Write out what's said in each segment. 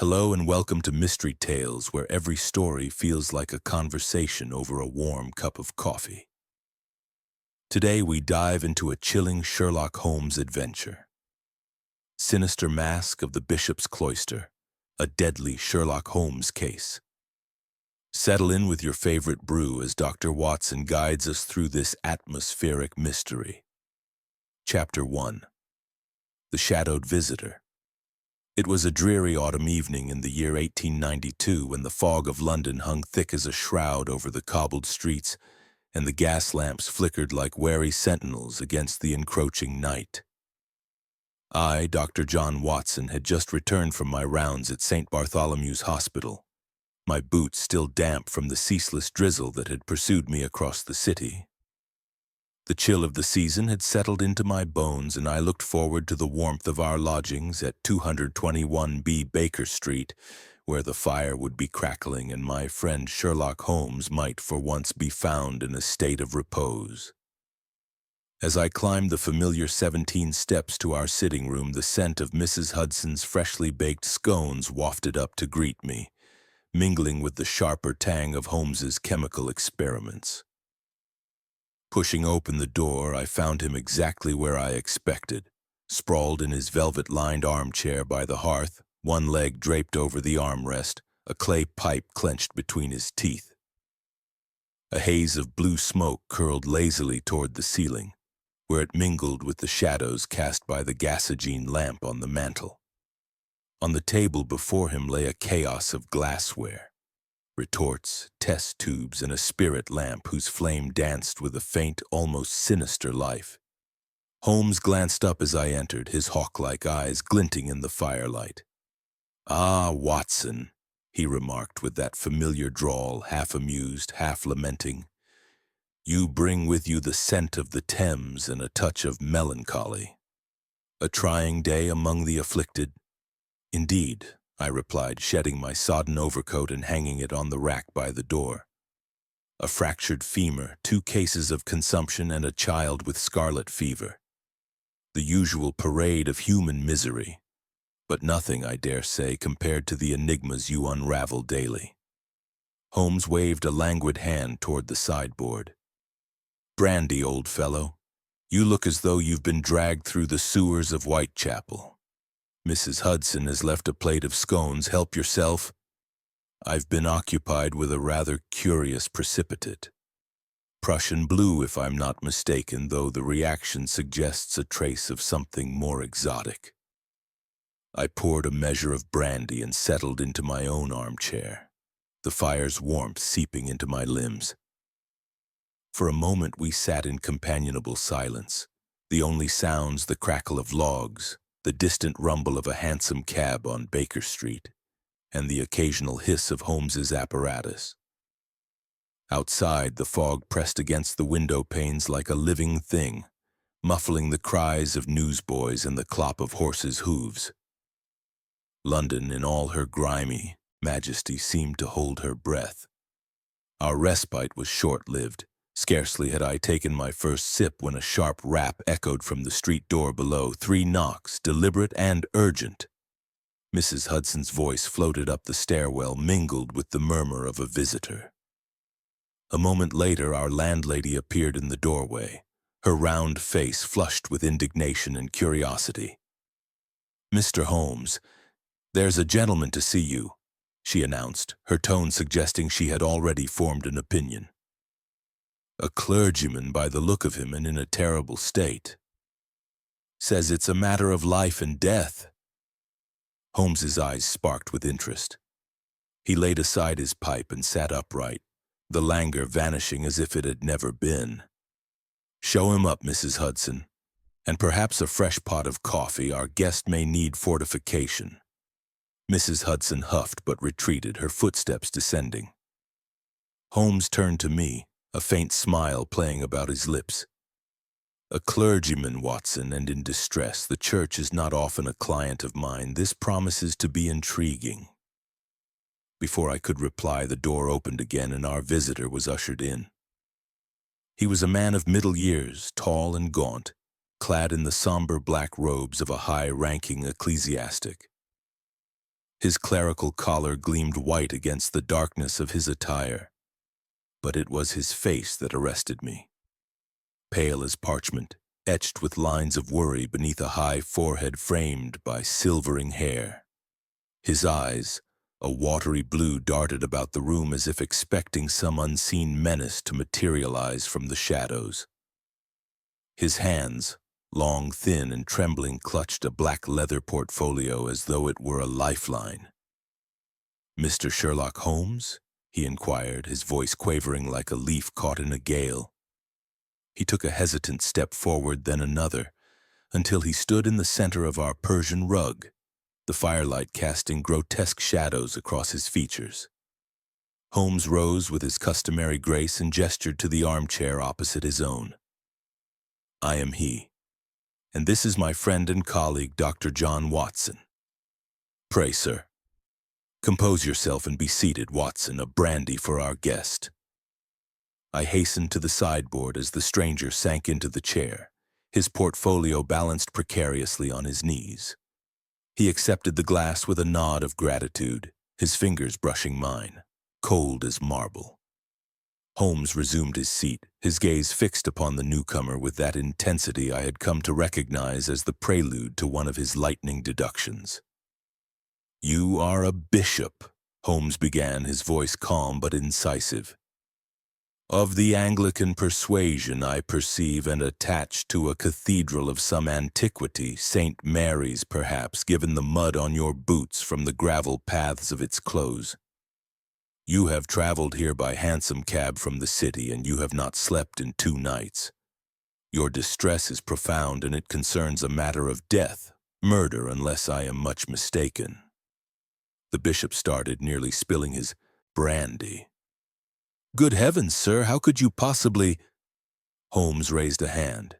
Hello and welcome to Mystery Tales, where every story feels like a conversation over a warm cup of coffee. Today we dive into a chilling Sherlock Holmes adventure. Sinister Mask of the Bishop's Cloister, a deadly Sherlock Holmes case. Settle in with your favorite brew as Dr. Watson guides us through this atmospheric mystery. Chapter 1. The Shadowed Visitor. It was a dreary autumn evening in the year 1892 when the fog of London hung thick as a shroud over the cobbled streets and the gas lamps flickered like wary sentinels against the encroaching night. I, Dr. John Watson, had just returned from my rounds at St. Bartholomew's Hospital, my boots still damp from the ceaseless drizzle that had pursued me across the city. The chill of the season had settled into my bones, and I looked forward to the warmth of our lodgings at 221B Baker Street, where the fire would be crackling and my friend Sherlock Holmes might for once be found in a state of repose. As I climbed the familiar 17 steps to our sitting room, the scent of Mrs. Hudson's freshly baked scones wafted up to greet me, mingling with the sharper tang of Holmes's chemical experiments. Pushing open the door, I found him exactly where I expected, sprawled in his velvet-lined armchair by the hearth, one leg draped over the armrest, a clay pipe clenched between his teeth. A haze of blue smoke curled lazily toward the ceiling, where it mingled with the shadows cast by the gasogene lamp on the mantel. On the table before him lay a chaos of glassware. Retorts, test tubes, and a spirit lamp whose flame danced with a faint, almost sinister life. Holmes glanced up as I entered, his hawk-like eyes glinting in the firelight. "Ah, Watson," he remarked with that familiar drawl, half amused, half lamenting. "You bring with you the scent of the Thames and a touch of melancholy. A trying day among the afflicted?" "Indeed," I replied, shedding my sodden overcoat and hanging it on the rack by the door. "A fractured femur, 2 cases of consumption, and a child with scarlet fever. The usual parade of human misery, but nothing, I dare say, compared to the enigmas you unravel daily." Holmes waved a languid hand toward the sideboard. "Brandy, old fellow. You look as though you've been dragged through the sewers of Whitechapel. Mrs. Hudson has left a plate of scones. Help yourself. I've been occupied with a rather curious precipitate. Prussian blue, if I'm not mistaken, though the reaction suggests a trace of something more exotic." I poured a measure of brandy and settled into my own armchair, the fire's warmth seeping into my limbs. For a moment we sat in companionable silence, the only sounds the crackle of logs, the distant rumble of a hansom cab on Baker Street, and the occasional hiss of Holmes's apparatus. Outside, the fog pressed against the window panes like a living thing, muffling the cries of newsboys and the clop of horses' hooves. London, in all her grimy majesty, seemed to hold her breath. Our respite was short-lived. Scarcely had I taken my first sip when a sharp rap echoed from the street door below, 3 knocks, deliberate and urgent. Mrs. Hudson's voice floated up the stairwell, mingled with the murmur of a visitor. A moment later, our landlady appeared in the doorway, her round face flushed with indignation and curiosity. "Mr. Holmes, there's a gentleman to see you," she announced, her tone suggesting she had already formed an opinion. "A clergyman by the look of him, and in a terrible state. Says it's a matter of life and death." Holmes's eyes sparked with interest. He laid aside his pipe and sat upright, the languor vanishing as if it had never been. "Show him up, Mrs. Hudson, and perhaps a fresh pot of coffee. Our guest may need fortification." Mrs. Hudson huffed but retreated, her footsteps descending. Holmes turned to me, a faint smile playing about his lips. "A clergyman, Watson, and in distress. The church is not often a client of mine. This promises to be intriguing." Before I could reply, the door opened again and our visitor was ushered in. He was a man of middle years, tall and gaunt, clad in the somber black robes of a high-ranking ecclesiastic. His clerical collar gleamed white against the darkness of his attire, but it was his face that arrested me. Pale as parchment, etched with lines of worry beneath a high forehead framed by silvering hair. His eyes, a watery blue, darted about the room as if expecting some unseen menace to materialize from the shadows. His hands, long, thin, and trembling, clutched a black leather portfolio as though it were a lifeline. "Mr. Sherlock Holmes?" he inquired, his voice quavering like a leaf caught in a gale. He took a hesitant step forward, then another, until he stood in the center of our Persian rug, the firelight casting grotesque shadows across his features. Holmes rose with his customary grace and gestured to the armchair opposite his own. "I am he, and this is my friend and colleague, Dr. John Watson. Pray, sir, compose yourself and be seated, Watson, a brandy for our guest." I hastened to the sideboard as the stranger sank into the chair, his portfolio balanced precariously on his knees. He accepted the glass with a nod of gratitude, his fingers brushing mine, cold as marble. Holmes resumed his seat, his gaze fixed upon the newcomer with that intensity I had come to recognize as the prelude to one of his lightning deductions. "You are a bishop," Holmes began, his voice calm but incisive. "Of the Anglican persuasion, I perceive, and attached to a cathedral of some antiquity, St. Mary's perhaps, given the mud on your boots from the gravel paths of its close. You have traveled here by hansom cab from the city, and you have not slept in 2 nights. Your distress is profound, and it concerns a matter of death, murder, unless I am much mistaken." The bishop started, nearly spilling his brandy. "Good heavens, sir, how could you possibly—" Holmes raised a hand.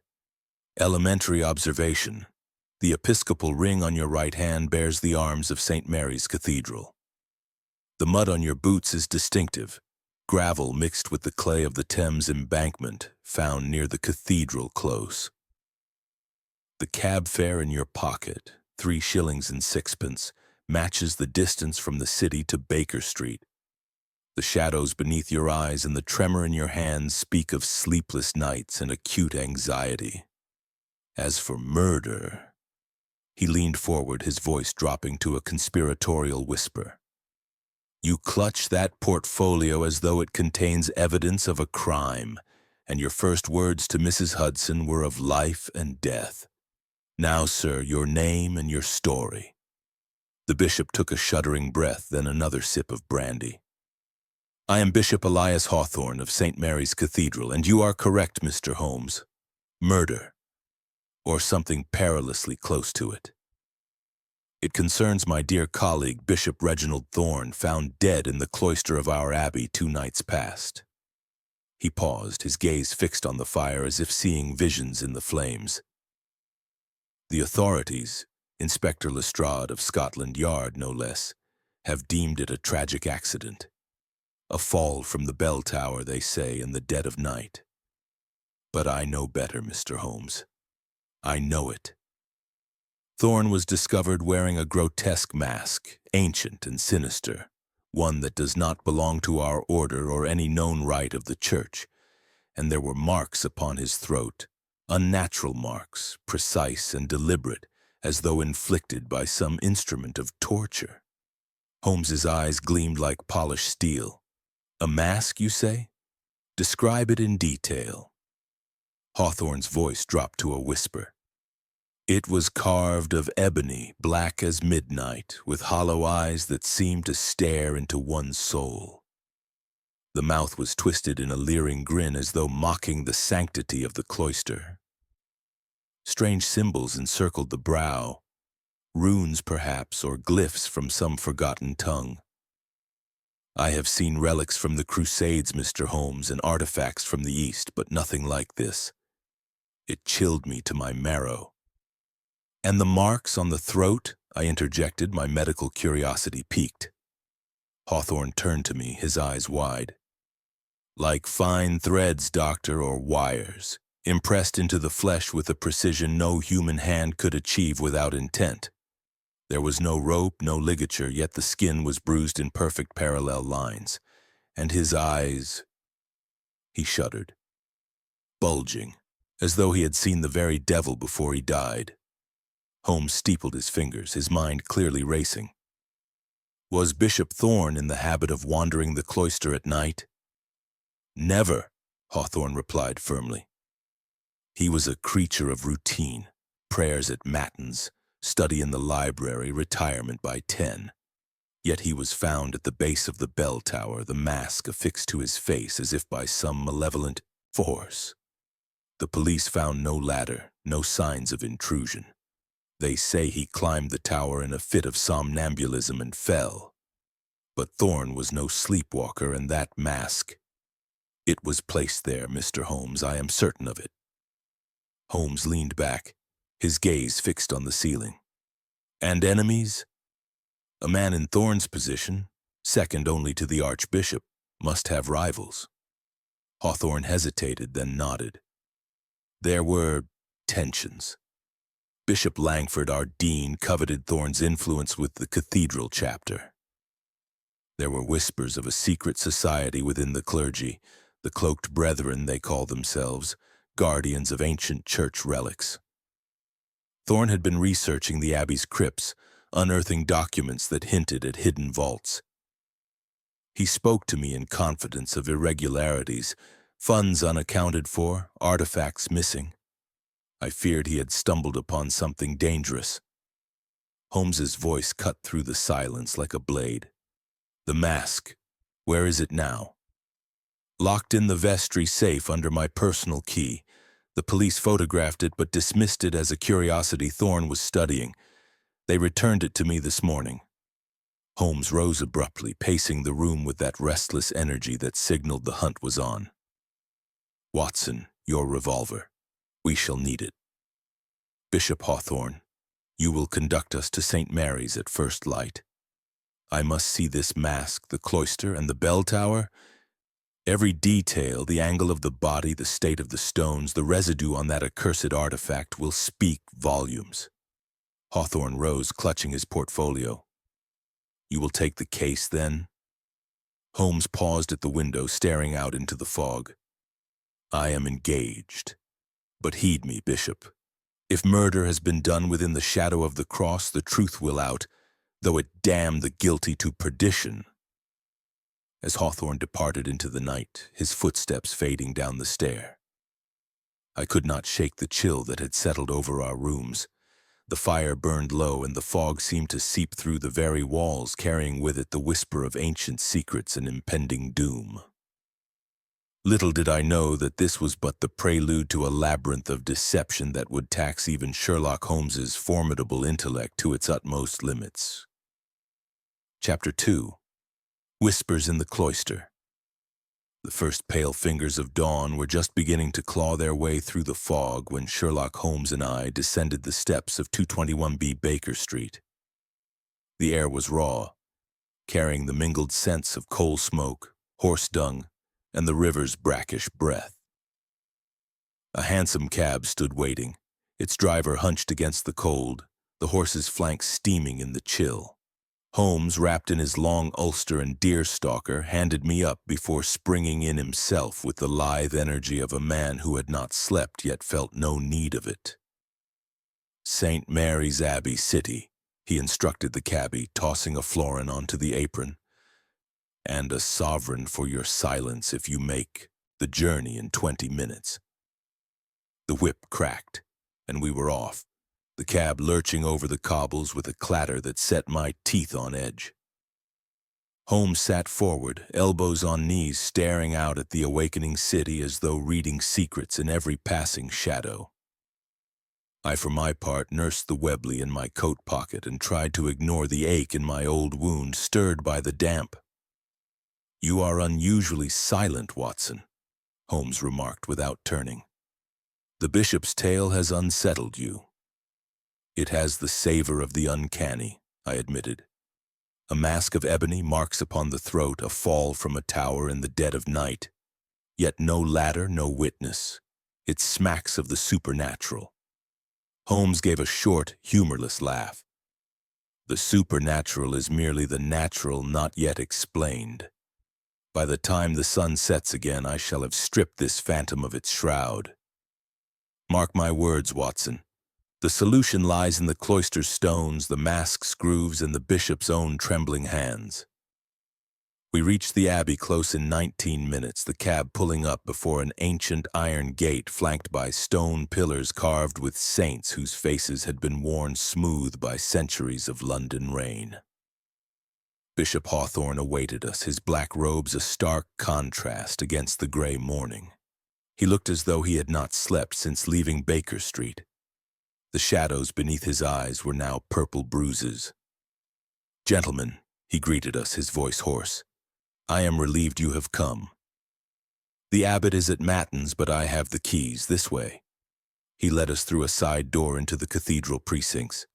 "Elementary observation. The episcopal ring on your right hand bears the arms of St. Mary's Cathedral. The mud on your boots is distinctive, gravel mixed with the clay of the Thames embankment found near the cathedral close. The cab fare in your pocket, 3 shillings and 6pence, matches the distance from the city to Baker Street. The shadows beneath your eyes and the tremor in your hands speak of sleepless nights and acute anxiety. As for murder—" He leaned forward, his voice dropping to a conspiratorial whisper. "You clutch that portfolio as though it contains evidence of a crime, and your first words to Mrs. Hudson were of life and death. Now, sir, your name and your story." The bishop took a shuddering breath, then another sip of brandy. "I am Bishop Elias Hawthorne of St. Mary's Cathedral, and you are correct, Mr. Holmes. Murder, or something perilously close to it. It concerns my dear colleague, Bishop Reginald Thorne, found dead in the cloister of our abbey 2 nights past." He paused, his gaze fixed on the fire as if seeing visions in the flames. "The authorities, Inspector Lestrade of Scotland Yard no less, have deemed it a tragic accident. A fall from the bell tower, they say, in the dead of night. But I know better, Mr. Holmes. I know it. Thorne was discovered wearing a grotesque mask, ancient and sinister, one that does not belong to our order or any known rite of the church, and there were marks upon his throat, unnatural marks, precise and deliberate, as though inflicted by some instrument of torture." Holmes's eyes gleamed like polished steel. "A mask, you say? Describe it in detail." Hawthorne's voice dropped to a whisper. "It was carved of ebony, black as midnight, with hollow eyes that seemed to stare into one's soul. The mouth was twisted in a leering grin as though mocking the sanctity of the cloister. Strange symbols encircled the brow, runes perhaps, or glyphs from some forgotten tongue. I have seen relics from the Crusades, Mr. Holmes, and artifacts from the East, but nothing like this. It chilled me to my marrow." "And the marks on the throat?" I interjected, my medical curiosity piqued. Hawthorne turned to me, his eyes wide. "Like fine threads, doctor, or wires, impressed into the flesh with a precision no human hand could achieve without intent. There was no rope, no ligature, yet the skin was bruised in perfect parallel lines. And his eyes, he shuddered, bulging, as though he had seen the very devil before he died. Holmes steepled his fingers, his mind clearly racing. Was Bishop Thorne in the habit of wandering the cloister at night? Never, Hawthorne replied firmly. He was a creature of routine, prayers at matins, study in the library, retirement by 10. Yet he was found at the base of the bell tower, the mask affixed to his face as if by some malevolent force. The police found no ladder, no signs of intrusion. They say he climbed the tower in a fit of somnambulism and fell. But Thorne was no sleepwalker, and that mask, it was placed there, Mr. Holmes, I am certain of it. Holmes leaned back, his gaze fixed on the ceiling. And enemies? A man in Thorne's position, second only to the Archbishop, must have rivals. Hawthorne hesitated, then nodded. There were tensions. Bishop Langford, our dean, coveted Thorne's influence with the cathedral chapter. There were whispers of a secret society within the clergy, the cloaked brethren they call themselves, guardians of ancient church relics. Thorne had been researching the abbey's crypts, unearthing documents that hinted at hidden vaults. He spoke to me in confidence of irregularities, funds unaccounted for, artifacts missing. I feared he had stumbled upon something dangerous. Holmes's voice cut through the silence like a blade. The mask, where is it now? Locked in the vestry safe under my personal key. The police photographed it but dismissed it as a curiosity Thorne was studying. They returned it to me this morning. Holmes rose abruptly, pacing the room with that restless energy that signaled the hunt was on. Watson, your revolver. We shall need it. Bishop Hawthorne, you will conduct us to St. Mary's at first light. I must see this mask, the cloister, and the bell tower. Every detail, the angle of the body, the state of the stones, the residue on that accursed artifact will speak volumes. Hawthorne rose, clutching his portfolio. You will take the case, then? Holmes paused at the window, staring out into the fog. I am engaged. But heed me, Bishop. If murder has been done within the shadow of the cross, the truth will out, though it damn the guilty to perdition. As Hawthorne departed into the night, his footsteps fading down the stair, I could not shake the chill that had settled over our rooms. The fire burned low, and the fog seemed to seep through the very walls, carrying with it the whisper of ancient secrets and impending doom. Little did I know that this was but the prelude to a labyrinth of deception that would tax even Sherlock Holmes's formidable intellect to its utmost limits. Chapter 2. Whispers in the Cloister. The first pale fingers of dawn were just beginning to claw their way through the fog when Sherlock Holmes and I descended the steps of 221B Baker Street. The air was raw, carrying the mingled scents of coal smoke, horse dung, and the river's brackish breath. A hansom cab stood waiting, its driver hunched against the cold, the horse's flanks steaming in the chill. Holmes, wrapped in his long ulster and deerstalker, handed me up before springing in himself with the lithe energy of a man who had not slept yet felt no need of it. St. Mary's Abbey City, he instructed the cabby, tossing a florin onto the apron. And a sovereign for your silence if you make the journey in 20 minutes. The whip cracked, and we were off, the cab lurching over the cobbles with a clatter that set my teeth on edge. Holmes sat forward, elbows on knees, staring out at the awakening city as though reading secrets in every passing shadow. I, for my part, nursed the Webley in my coat pocket and tried to ignore the ache in my old wound, stirred by the damp. You are unusually silent, Watson, Holmes remarked without turning. The bishop's tale has unsettled you. It has the savor of the uncanny, I admitted. A mask of ebony marks upon the throat, a fall from a tower in the dead of night. Yet no ladder, no witness. It smacks of the supernatural. Holmes gave a short, humorless laugh. The supernatural is merely the natural not yet explained. By the time the sun sets again, I shall have stripped this phantom of its shroud. Mark my words, Watson. The solution lies in the cloister's stones, the mask's grooves, and the bishop's own trembling hands. We reached the abbey close in 19 minutes, the cab pulling up before an ancient iron gate flanked by stone pillars carved with saints whose faces had been worn smooth by centuries of London rain. Bishop Hawthorne awaited us, his black robes a stark contrast against the gray morning. He looked as though he had not slept since leaving Baker Street. The shadows beneath his eyes were now purple bruises. "Gentlemen," he greeted us, his voice hoarse, "I am relieved you have come. The abbot is at matins, but I have the keys. This way." He led us through a side door into the cathedral precincts.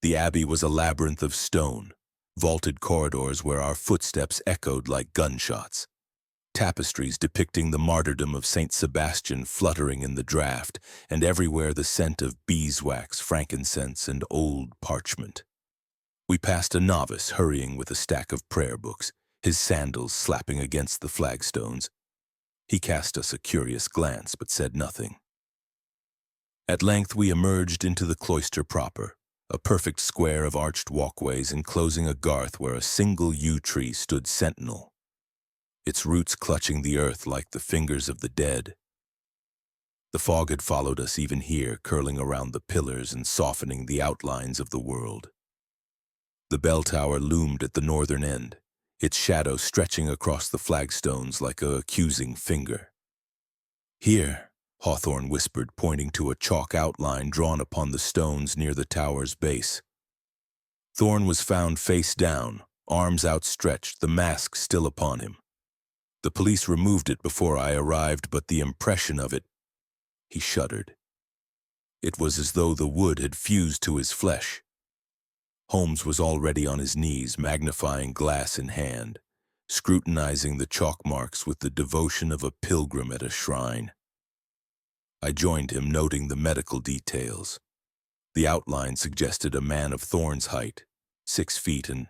The abbey was a labyrinth of stone, vaulted corridors where our footsteps echoed like gunshots. Tapestries depicting the martyrdom of Saint Sebastian fluttering in the draught, and everywhere the scent of beeswax, frankincense, and old parchment. We passed a novice hurrying with a stack of prayer books, his sandals slapping against the flagstones. He cast us a curious glance, but said nothing. At length we emerged into the cloister proper, a perfect square of arched walkways enclosing a garth where a single yew tree stood sentinel, its roots clutching the earth like the fingers of the dead. The fog had followed us even here, curling around the pillars and softening the outlines of the world. The bell tower loomed at the northern end, its shadow stretching across the flagstones like an accusing finger. "Here," Hawthorne whispered, pointing to a chalk outline drawn upon the stones near the tower's base. Thorne was found face down, arms outstretched, the mask still upon him. The police removed it before I arrived, but the impression of it— He shuddered. It was as though the wood had fused to his flesh. Holmes was already on his knees, magnifying glass in hand, scrutinizing the chalk marks with the devotion of a pilgrim at a shrine. I joined him, noting the medical details. The outline suggested a man of Thorne's height, 6 feet and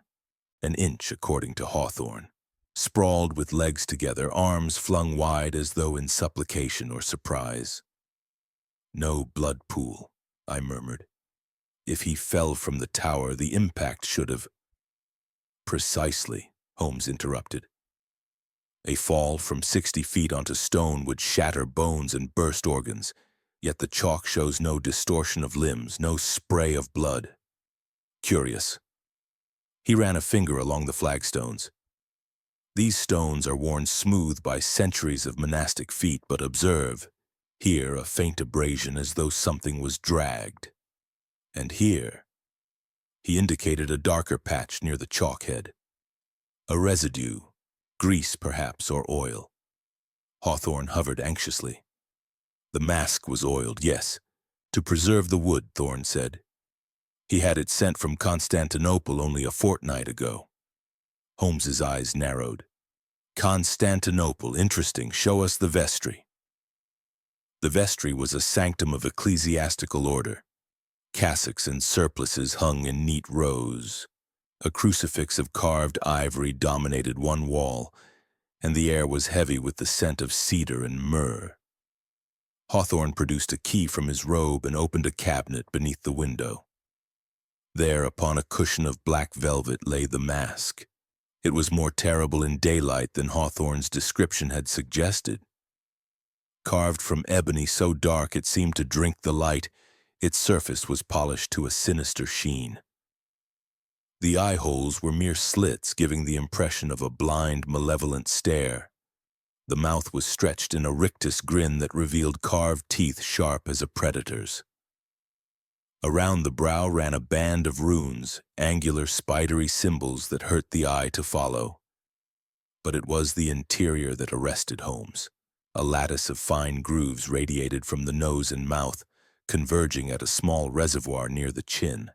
an inch according to Hawthorne, sprawled with legs together, arms flung wide as though in supplication or surprise. "No blood pool," I murmured. "If he fell from the tower, the impact should have—" "Precisely," Holmes interrupted. "A fall from 60 feet onto stone would shatter bones and burst organs, yet the chalk shows no distortion of limbs, no spray of blood. Curious." He ran a finger along the flagstones. "These stones are worn smooth by centuries of monastic feet, but observe, here a faint abrasion as though something was dragged. And here," he indicated a darker patch near the chalk head. "A residue, grease perhaps, or oil." Hawthorne hovered anxiously. "The mask was oiled, yes, to preserve the wood," Thorne said. "He had it sent from Constantinople only a fortnight ago." Holmes's eyes narrowed. "Constantinople, interesting. Show us the vestry." The vestry was a sanctum of ecclesiastical order. Cassocks and surplices hung in neat rows. A crucifix of carved ivory dominated one wall, and the air was heavy with the scent of cedar and myrrh. Hawthorne produced a key from his robe and opened a cabinet beneath the window. There, upon a cushion of black velvet, lay the mask. It was more terrible in daylight than Hawthorne's description had suggested. Carved from ebony so dark it seemed to drink the light, its surface was polished to a sinister sheen. The eye holes were mere slits, giving the impression of a blind, malevolent stare. The mouth was stretched in a rictus grin that revealed carved teeth sharp as a predator's. Around the brow ran a band of runes, angular, spidery symbols that hurt the eye to follow. But it was the interior that arrested Holmes. A lattice of fine grooves radiated from the nose and mouth, converging at a small reservoir near the chin.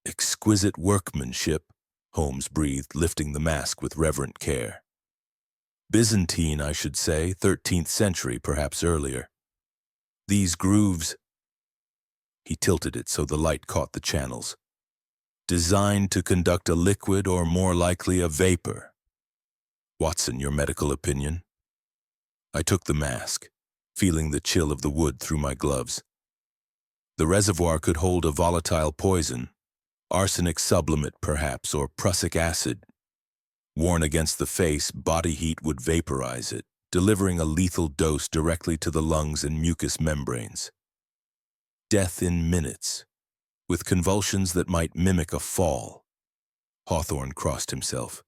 "Exquisite workmanship," Holmes breathed, lifting the mask with reverent care. "Byzantine, I should say, 13th century, perhaps earlier. These grooves—" He tilted it so the light caught the channels. designed to conduct a liquid or more likely a vapor. Watson, your medical opinion? I took the mask, feeling the chill of the wood through my gloves. The reservoir could hold a volatile poison, arsenic sublimate perhaps, or prussic acid. Worn against the face, body heat would vaporize it, delivering a lethal dose directly to the lungs and mucous membranes. Death in minutes, with convulsions that might mimic a fall. Hawthorne crossed himself.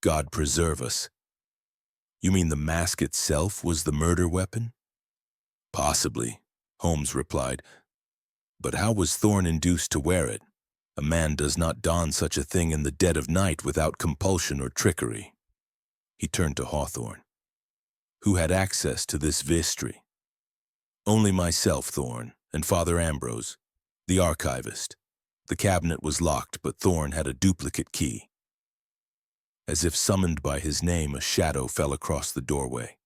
God preserve us. You mean the mask itself was the murder weapon? Possibly, Holmes replied. But how was Thorne induced to wear it? A man does not don such a thing in the dead of night without compulsion or trickery. He turned to Hawthorne. Who had access to this vestry? Only myself, Thorne, and Father Ambrose, the archivist. The cabinet was locked, but Thorne had a duplicate key. As if summoned by his name, a shadow fell across the doorway.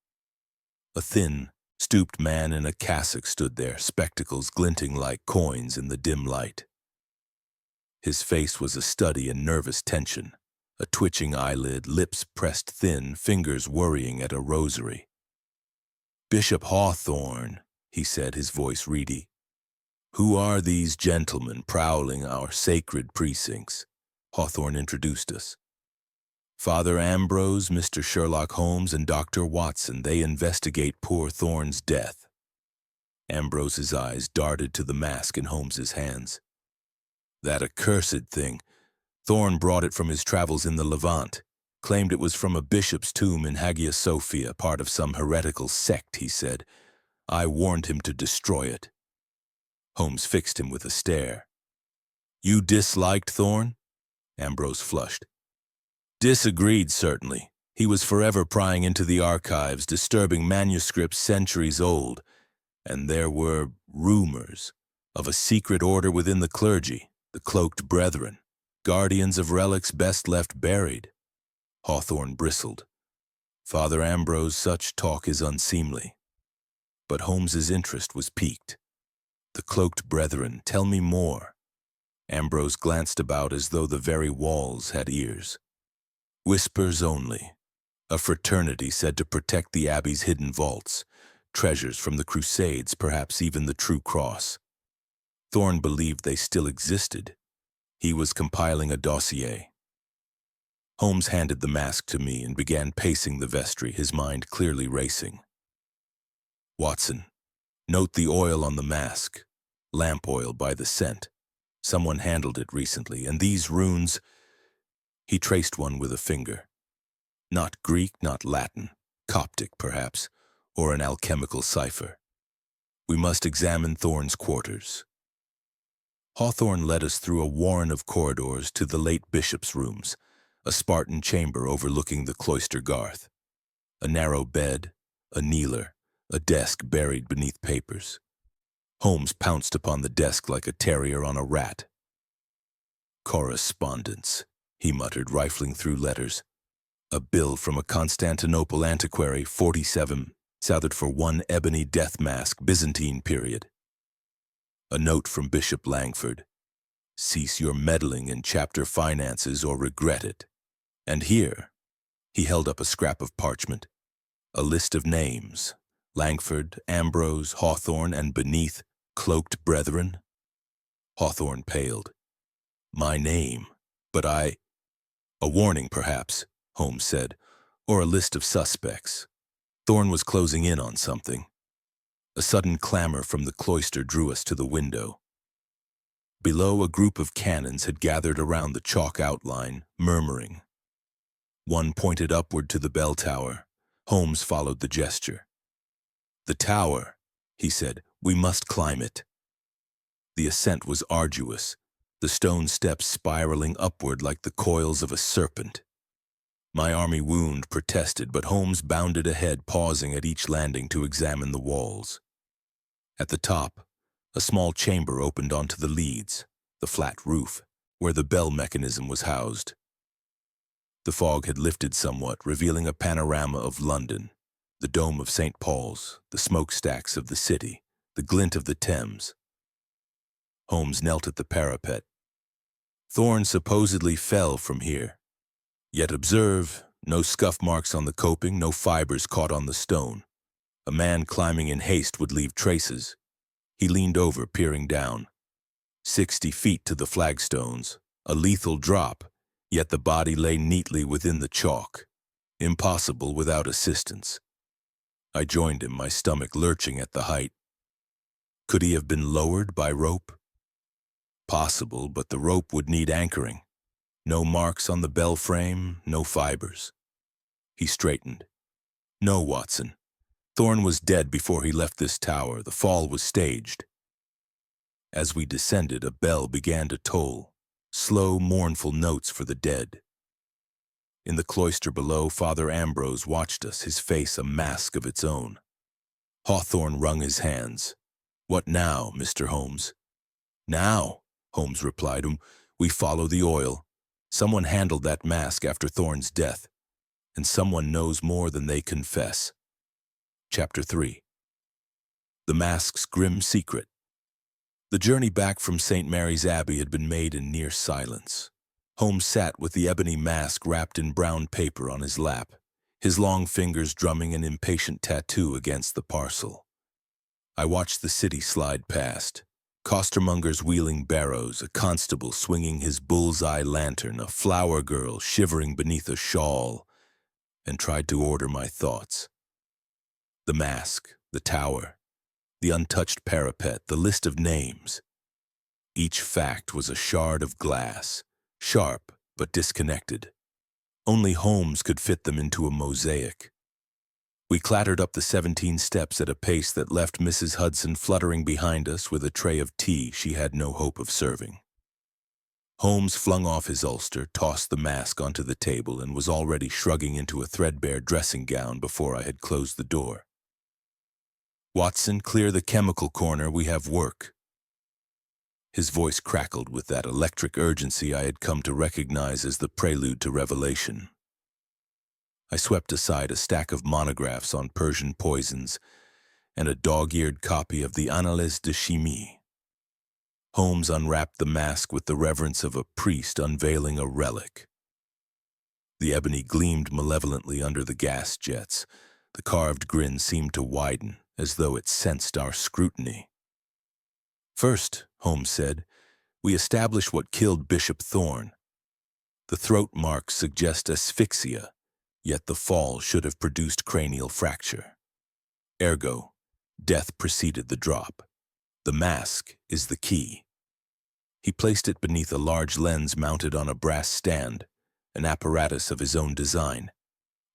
A thin, stooped man in a cassock stood there, spectacles glinting like coins in the dim light. His face was a study in nervous tension, a twitching eyelid, lips pressed thin, fingers worrying at a rosary. "Bishop Hawthorne," he said, his voice reedy. "Who are these gentlemen prowling our sacred precincts?" Hawthorne introduced us. "Father Ambrose, Mr. Sherlock Holmes, and Dr. Watson. They investigate poor Thorne's death." Ambrose's eyes darted to the mask in Holmes's hands. "That accursed thing. Thorne brought it from his travels in the Levant. Claimed it was from a bishop's tomb in Hagia Sophia, part of some heretical sect, he said. I warned him to destroy it." Holmes fixed him with a stare. "You disliked Thorne?" Ambrose flushed. "Disagreed, certainly. He was forever prying into the archives, disturbing manuscripts centuries old. And there were rumors of a secret order within the clergy, the Cloaked Brethren, guardians of relics best left buried." Hawthorne bristled. "Father Ambrose, such talk is unseemly." But Holmes's interest was piqued. "The Cloaked Brethren, tell me more." Ambrose glanced about as though the very walls had ears. "Whispers only. A fraternity said to protect the Abbey's hidden vaults, treasures from the Crusades, perhaps even the True Cross. Thorne believed they still existed. He was compiling a dossier." Holmes handed the mask to me and began pacing the vestry, his mind clearly racing. "Watson, note the oil on the mask. Lamp oil by the scent. Someone handled it recently, and these runes—" He traced one with a finger. "Not Greek, not Latin. Coptic, perhaps, or an alchemical cipher. We must examine Thorne's quarters." Hawthorne led us through a warren of corridors to the late bishop's rooms, a Spartan chamber overlooking the Cloister garth. A narrow bed, a kneeler, a desk buried beneath papers. Holmes pounced upon the desk like a terrier on a rat. "Correspondence," he muttered, rifling through letters. "A bill from a Constantinople antiquary, 47, sounded for one ebony death mask, Byzantine period. A note from Bishop Langford. Cease your meddling in chapter finances or regret it. And here," he held up a scrap of parchment, "a list of names. Langford, Ambrose, Hawthorne, and beneath, Cloaked Brethren." Hawthorne paled. "My name, but I—" "A warning, perhaps," Holmes said, "or a list of suspects." Thorne was closing in on something. A sudden clamor from the cloister drew us to the window. Below, a group of canons had gathered around the chalk outline, murmuring. One pointed upward to the bell tower. Holmes followed the gesture. "The tower," he said. "We must climb it." The ascent was arduous, the stone steps spiraling upward like the coils of a serpent. My army wound protested, but Holmes bounded ahead, pausing at each landing to examine the walls. At the top, a small chamber opened onto the leads, the flat roof, where the bell mechanism was housed. The fog had lifted somewhat, revealing a panorama of London, the dome of St. Paul's, the smokestacks of the city, the glint of the Thames. Holmes knelt at the parapet. Thorn supposedly fell from here. Yet observe, no scuff marks on the coping, no fibers caught on the stone. A man climbing in haste would leave traces. He leaned over, peering down. 60 feet to the flagstones. A lethal drop, yet the body lay neatly within the chalk. Impossible without assistance. I joined him, my stomach lurching at the height. Could he have been lowered by rope? Possible, but the rope would need anchoring. No marks on the bell frame, no fibers. He straightened. No, Watson. Thorn was dead before he left this tower. The fall was staged. As we descended, a bell began to toll. Slow, mournful notes for the dead. In the cloister below, Father Ambrose watched us, his face a mask of its own. Hawthorne wrung his hands. "What now, Mr. Holmes?" "Now," Holmes replied, "we follow the oil. Someone handled that mask after Thorn's death, and someone knows more than they confess." Chapter 3. The Mask's Grim Secret. The journey back from St. Mary's Abbey had been made in near silence. Holmes sat with the ebony mask wrapped in brown paper on his lap, his long fingers drumming an impatient tattoo against the parcel. I watched the city slide past. Costermongers wheeling barrows, a constable swinging his bull's-eye lantern, a flower girl shivering beneath a shawl, and tried to order my thoughts. The mask, the tower, the untouched parapet, the list of names. Each fact was a shard of glass, sharp but disconnected. Only Holmes could fit them into a mosaic. We clattered up the 17 steps at a pace that left Mrs. Hudson fluttering behind us with a tray of tea she had no hope of serving. Holmes flung off his ulster, tossed the mask onto the table, and was already shrugging into a threadbare dressing gown before I had closed the door. "Watson, clear the chemical corner, we have work." His voice crackled with that electric urgency I had come to recognize as the prelude to revelation. I swept aside a stack of monographs on Persian poisons and a dog-eared copy of the Annales de Chimie. Holmes unwrapped the mask with the reverence of a priest unveiling a relic. The ebony gleamed malevolently under the gas jets. The carved grin seemed to widen, as though it sensed our scrutiny. "First," Holmes said, "we establish what killed Bishop Thorn. The throat marks suggest asphyxia, yet the fall should have produced cranial fracture. Ergo, death preceded the drop. The mask is the key." He placed it beneath a large lens mounted on a brass stand, an apparatus of his own design,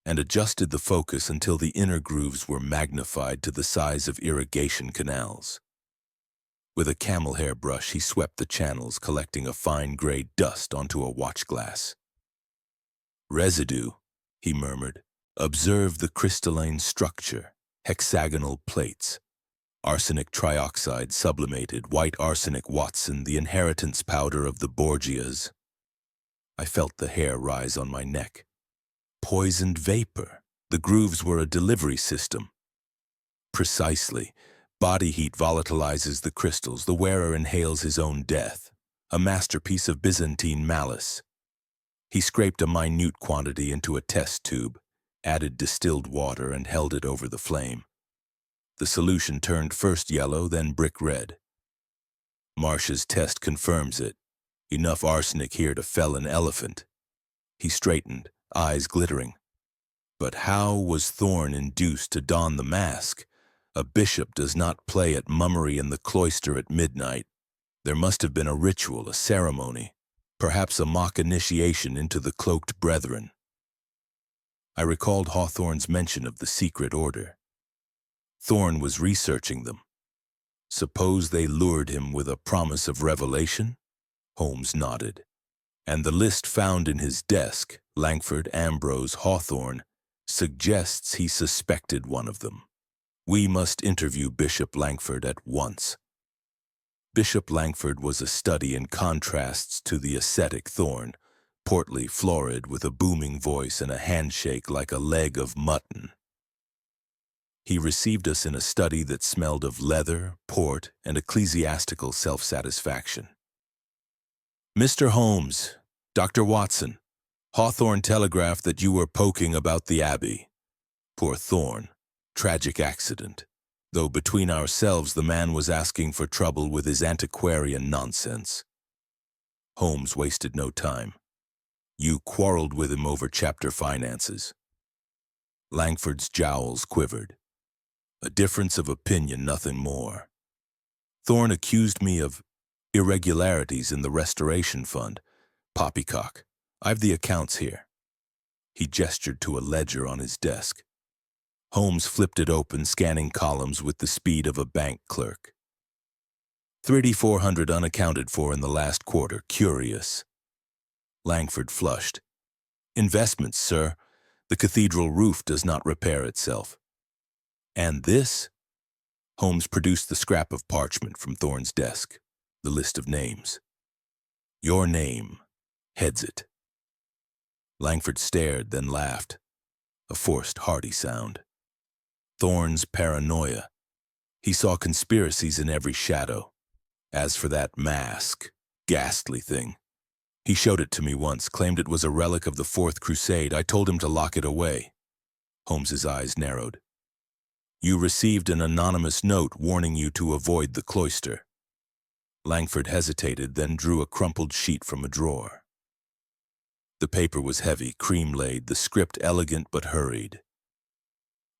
and adjusted the focus until the inner grooves were magnified to the size of irrigation canals. With a camel hair brush, he swept the channels, collecting a fine gray dust onto a watch glass. "Residue," he murmured. "Observe the crystalline structure, hexagonal plates. Arsenic trioxide sublimated, white arsenic, Watson, the inheritance powder of the Borgias." I felt the hair rise on my neck. Poisoned vapor. The grooves were a delivery system. Precisely. Body heat volatilizes the crystals. The wearer inhales his own death. A masterpiece of Byzantine malice. He scraped a minute quantity into a test tube, added distilled water, and held it over the flame. The solution turned first yellow, then brick red. "Marsh's test confirms it. Enough arsenic here to fell an elephant." He straightened, eyes glittering. "But how was Thorn induced to don the mask? A bishop does not play at mummery in the cloister at midnight. There must have been a ritual, a ceremony, perhaps a mock initiation into the cloaked brethren." I recalled Hawthorne's mention of the secret order. Thorn was researching them. Suppose they lured him with a promise of revelation? Holmes nodded. "And the list found in his desk, Langford, Ambrose, Hawthorne, suggests he suspected one of them. We must interview Bishop Langford at once." Bishop Langford was a study in contrasts to the ascetic Thorn, portly, florid, with a booming voice and a handshake like a leg of mutton. He received us in a study that smelled of leather, port, and ecclesiastical self-satisfaction. Mr. Holmes, Dr. Watson, Hawthorne telegraphed that you were poking about the Abbey. Poor Thorne. Tragic accident. Though between ourselves the man was asking for trouble with his antiquarian nonsense. Holmes wasted no time. You quarreled with him over chapter finances. Langford's jowls quivered. A difference of opinion, nothing more. Thorne accused me of irregularities in the restoration fund. Poppycock. I've the accounts here. He gestured to a ledger on his desk. Holmes flipped it open, scanning columns with the speed of a bank clerk. 3,400 unaccounted for in the last quarter. Curious. Langford flushed. Investments, sir. The cathedral roof does not repair itself. And this? Holmes produced the scrap of parchment from Thorne's desk, the list of names. Your name heads it. Langford stared, then laughed, a forced, hearty sound. Thorne's paranoia. He saw conspiracies in every shadow. As for that mask, ghastly thing, he showed it to me once, claimed it was a relic of the Fourth Crusade. I told him to lock it away. Holmes's eyes narrowed. You received an anonymous note warning you to avoid the cloister. Langford hesitated, then drew a crumpled sheet from a drawer. The paper was heavy, cream-laid, the script elegant but hurried.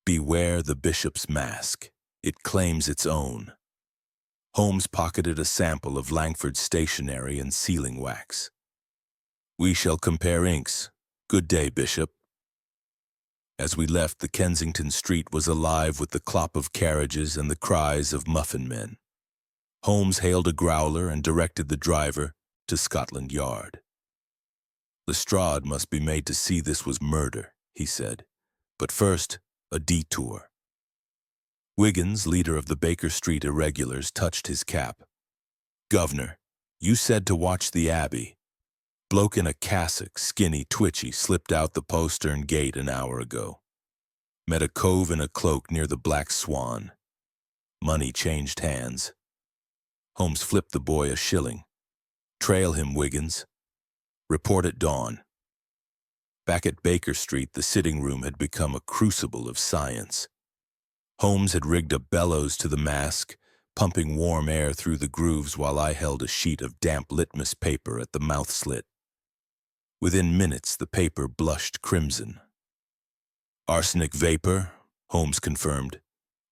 Beware the bishop's mask. It claims its own. Holmes pocketed a sample of Langford's stationery and sealing wax. We shall compare inks. Good day, Bishop. As we left, the Kensington street was alive with the clop of carriages and the cries of muffin men. Holmes hailed a growler and directed the driver to Scotland Yard. Lestrade must be made to see this was murder, he said. But first, a detour. Wiggins, leader of the Baker Street irregulars, touched his cap. Governor, you said to watch the Abbey. Bloke in a cassock, skinny, twitchy, slipped out the postern gate an hour ago. Met a cove in a cloak near the Black Swan. Money changed hands. Holmes flipped the boy a shilling. Trail him, Wiggins. Report at dawn. Back at Baker Street, the sitting room had become a crucible of science. Holmes had rigged a bellows to the mask, pumping warm air through the grooves while I held a sheet of damp litmus paper at the mouth slit. Within minutes, the paper blushed crimson. Arsenic vapor, Holmes confirmed.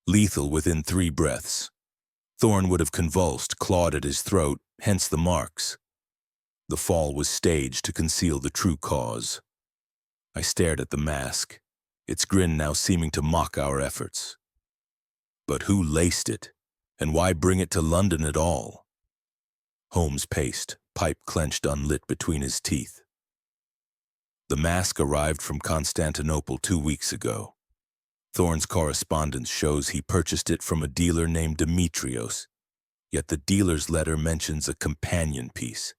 Lethal within 3 breaths. Thorne would have convulsed, clawed at his throat, hence the marks. The fall was staged to conceal the true cause. I stared at the mask, its grin now seeming to mock our efforts. But who laced it, and why bring it to London at all? Holmes paced, pipe clenched unlit between his teeth. The mask arrived from Constantinople 2 weeks ago. Thorne's correspondence shows he purchased it from a dealer named Demetrios, yet the dealer's letter mentions a companion piece.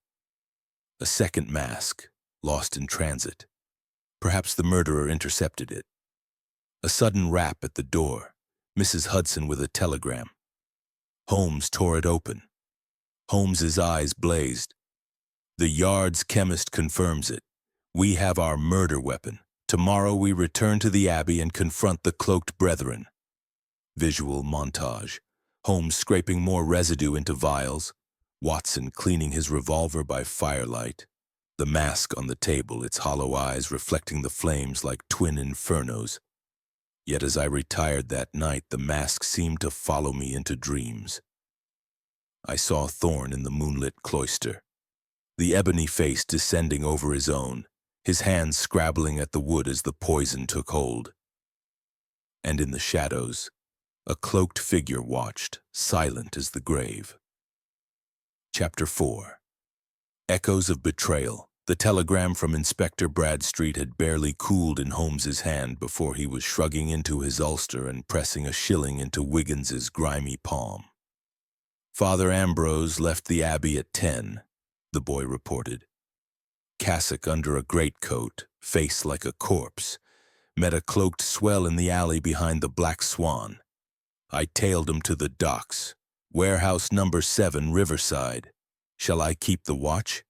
A second mask, lost in transit. Perhaps the murderer intercepted it. A sudden rap at the door, Mrs. Hudson with a telegram. Holmes tore it open. Holmes's eyes blazed. The Yard's chemist confirms it. We have our murder weapon. Tomorrow we return to the Abbey and confront the cloaked brethren. Visual montage. Holmes scraping more residue into vials. Watson cleaning his revolver by firelight. The mask on the table, its hollow eyes reflecting the flames like twin infernos. Yet as I retired that night, the mask seemed to follow me into dreams. I saw Thorne in the moonlit cloister, the ebony face descending over his own, his hands scrabbling at the wood as the poison took hold. And in the shadows, a cloaked figure watched, silent as the grave. Chapter 4. Echoes of betrayal. The telegram from Inspector Bradstreet had barely cooled in Holmes's hand before he was shrugging into his ulster and pressing a shilling into Wiggins's grimy palm. Father Ambrose left the Abbey at 10, the boy reported. Cassock under a greatcoat, face like a corpse, met a cloaked swell in the alley behind the Black Swan. I tailed him to the docks. Warehouse number 7, Riverside. Shall I keep the watch?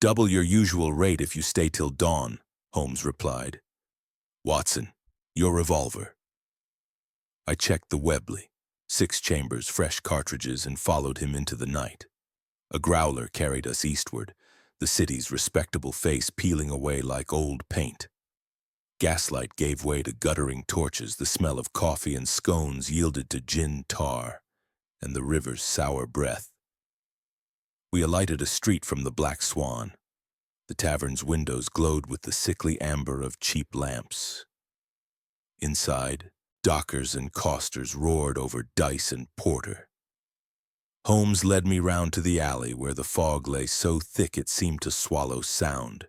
Double your usual rate if you stay till dawn, Holmes replied. Watson, your revolver. I checked the Webley, 6 chambers, fresh cartridges, and followed him into the night. A growler carried us eastward, the city's respectable face peeling away like old paint. Gaslight gave way to guttering torches, the smell of coffee and scones yielded to gin tar, and the river's sour breath. We alighted a street from the Black Swan. The tavern's windows glowed with the sickly amber of cheap lamps. Inside, dockers and costers roared over dice and porter. Holmes led me round to the alley where the fog lay so thick it seemed to swallow sound.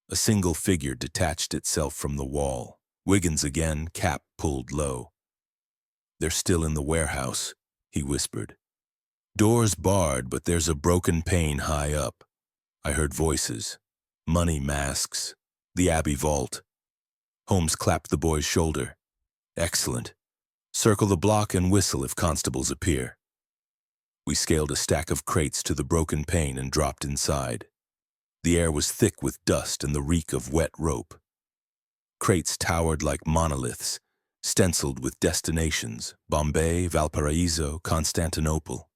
A single figure detached itself from the wall. Wiggins again, cap pulled low. They're still in the warehouse, he whispered. Doors barred, but there's a broken pane high up. I heard voices. Money masks. The Abbey vault. Holmes clapped the boy's shoulder. Excellent. Circle the block and whistle if constables appear. We scaled a stack of crates to the broken pane and dropped inside. The air was thick with dust and the reek of wet rope. Crates towered like monoliths, stenciled with destinations: Bombay, Valparaiso, Constantinople.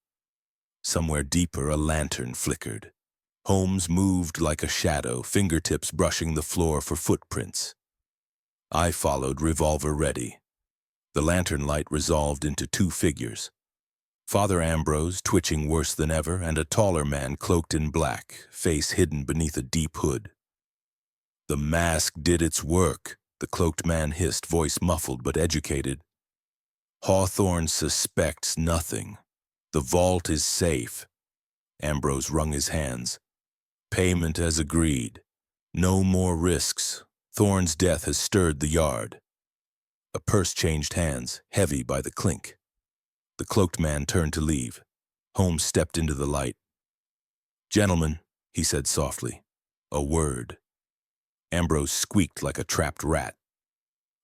Somewhere deeper, a lantern flickered. Holmes moved like a shadow, fingertips brushing the floor for footprints. I followed, revolver ready. The lantern light resolved into 2 figures. Father Ambrose, twitching worse than ever, and a taller man cloaked in black, face hidden beneath a deep hood. The mask did its work, the cloaked man hissed, voice muffled but educated. Hawthorne suspects nothing. The vault is safe. Ambrose wrung his hands. Payment as agreed. No more risks. Thorne's death has stirred the yard. A purse changed hands, heavy by the clink. The cloaked man turned to leave. Holmes stepped into the light. Gentlemen, he said softly, a word. Ambrose squeaked like a trapped rat.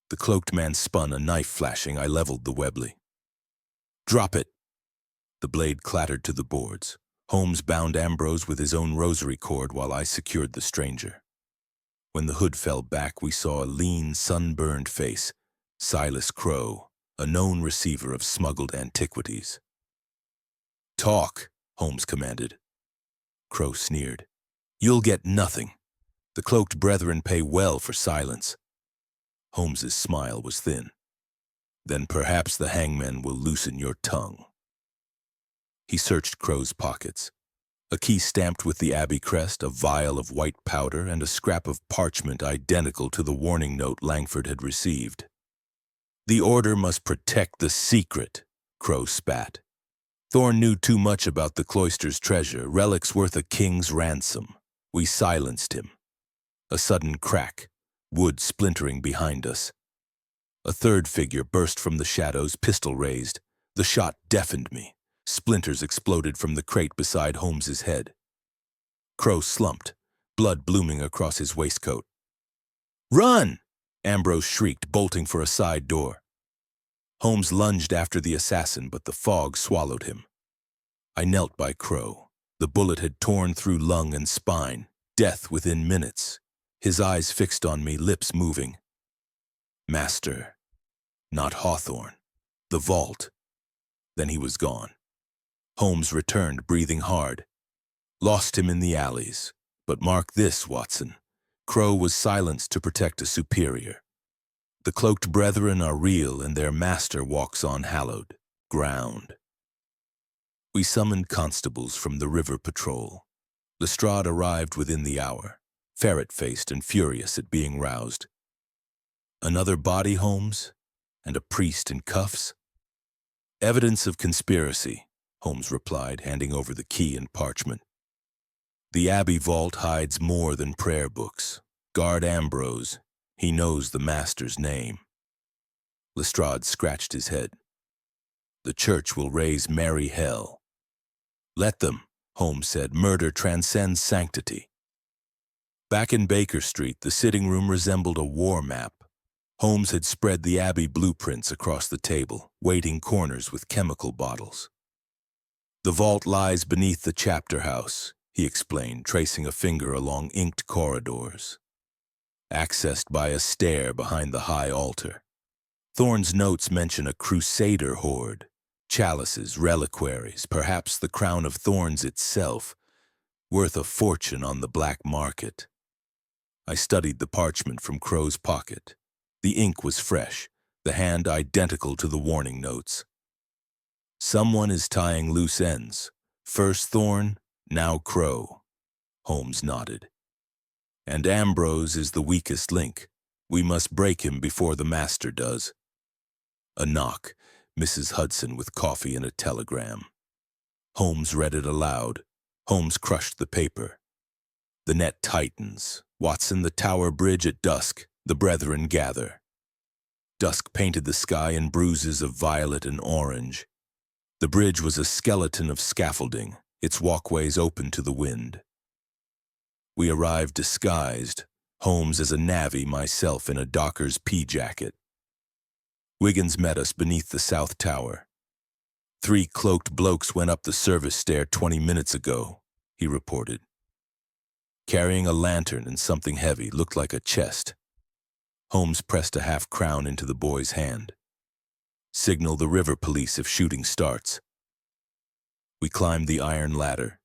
The cloaked man spun, a knife flashing. I leveled the Webley. Drop it! The blade clattered to the boards. Holmes bound Ambrose with his own rosary cord while I secured the stranger. When the hood fell back, we saw a lean, sunburned face. Silas Crowe, a known receiver of smuggled antiquities. Talk, Holmes commanded. Crowe sneered. You'll get nothing. The cloaked brethren pay well for silence. Holmes's smile was thin. Then perhaps the hangman will loosen your tongue. He searched Crowe's pockets. A key stamped with the Abbey crest, a vial of white powder, and a scrap of parchment identical to the warning note Langford had received. The order must protect the secret, Crowe spat. Thorne knew too much about the Cloister's treasure, relics worth a king's ransom. We silenced him. A sudden crack, wood splintering behind us. A third figure burst from the shadows, pistol raised. The shot deafened me. Splinters exploded from the crate beside Holmes's head. Crowe slumped, blood blooming across his waistcoat. Run! Ambrose shrieked, bolting for a side door. Holmes lunged after the assassin, but the fog swallowed him. I knelt by Crowe. The bullet had torn through lung and spine. Death within minutes. His eyes fixed on me, lips moving. Master. Not Hawthorne. The vault. Then he was gone. Holmes returned, breathing hard. Lost him in the alleys. But mark this, Watson. Crowe was silenced to protect a superior. The cloaked brethren are real, and their master walks on hallowed ground. We summoned constables from the river patrol. Lestrade arrived within the hour, ferret-faced and furious at being roused. Another body, Holmes? And a priest in cuffs? Evidence of conspiracy, Holmes replied, handing over the key and parchment. The Abbey vault hides more than prayer books. Guard Ambrose. He knows the master's name. Lestrade scratched his head. The church will raise merry hell. Let them, Holmes said. Murder transcends sanctity. Back in Baker Street, the sitting room resembled a war map. Holmes had spread the Abbey blueprints across the table, weighting corners with chemical bottles. The vault lies beneath the chapter house. he explained, tracing a finger along inked corridors, accessed by a stair behind the high altar. Thorne's notes mention a crusader horde, chalices, reliquaries, perhaps the crown of thorns itself, worth a fortune on the black market. I studied the parchment from Crow's pocket. The ink was fresh, the hand identical to the warning notes. Someone is tying loose ends. First Thorne, now Crow. Holmes nodded. And Ambrose is the weakest link. We must break him before the master does. A knock, Mrs. Hudson with coffee and a telegram. Holmes read it aloud. Holmes crushed the paper. The net tightens. Watson, the Tower Bridge at dusk. The brethren gather. Dusk painted the sky in bruises of violet and orange. The bridge was a skeleton of scaffolding, its walkways open to the wind. We arrived disguised, Holmes as a navvy, myself in a docker's pea-jacket. Wiggins met us beneath the south tower. 3 cloaked blokes went up the service stair 20 minutes ago, he reported. Carrying a lantern and something heavy, looked like a chest. Holmes pressed a half-crown into the boy's hand. Signal the river police if shooting starts. We climbed the iron ladder,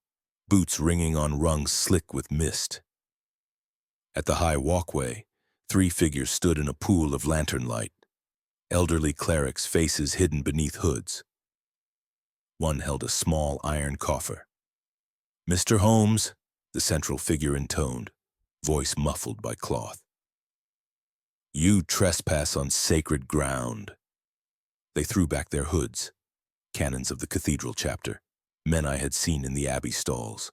boots ringing on rungs slick with mist. At the high walkway, 3 figures stood in a pool of lantern light, elderly clerics, faces hidden beneath hoods. One held a small iron coffer. "Mr. Holmes," the central figure intoned, voice muffled by cloth. "You trespass on sacred ground." They threw back their hoods, canons of the cathedral chapter, men I had seen in the abbey stalls.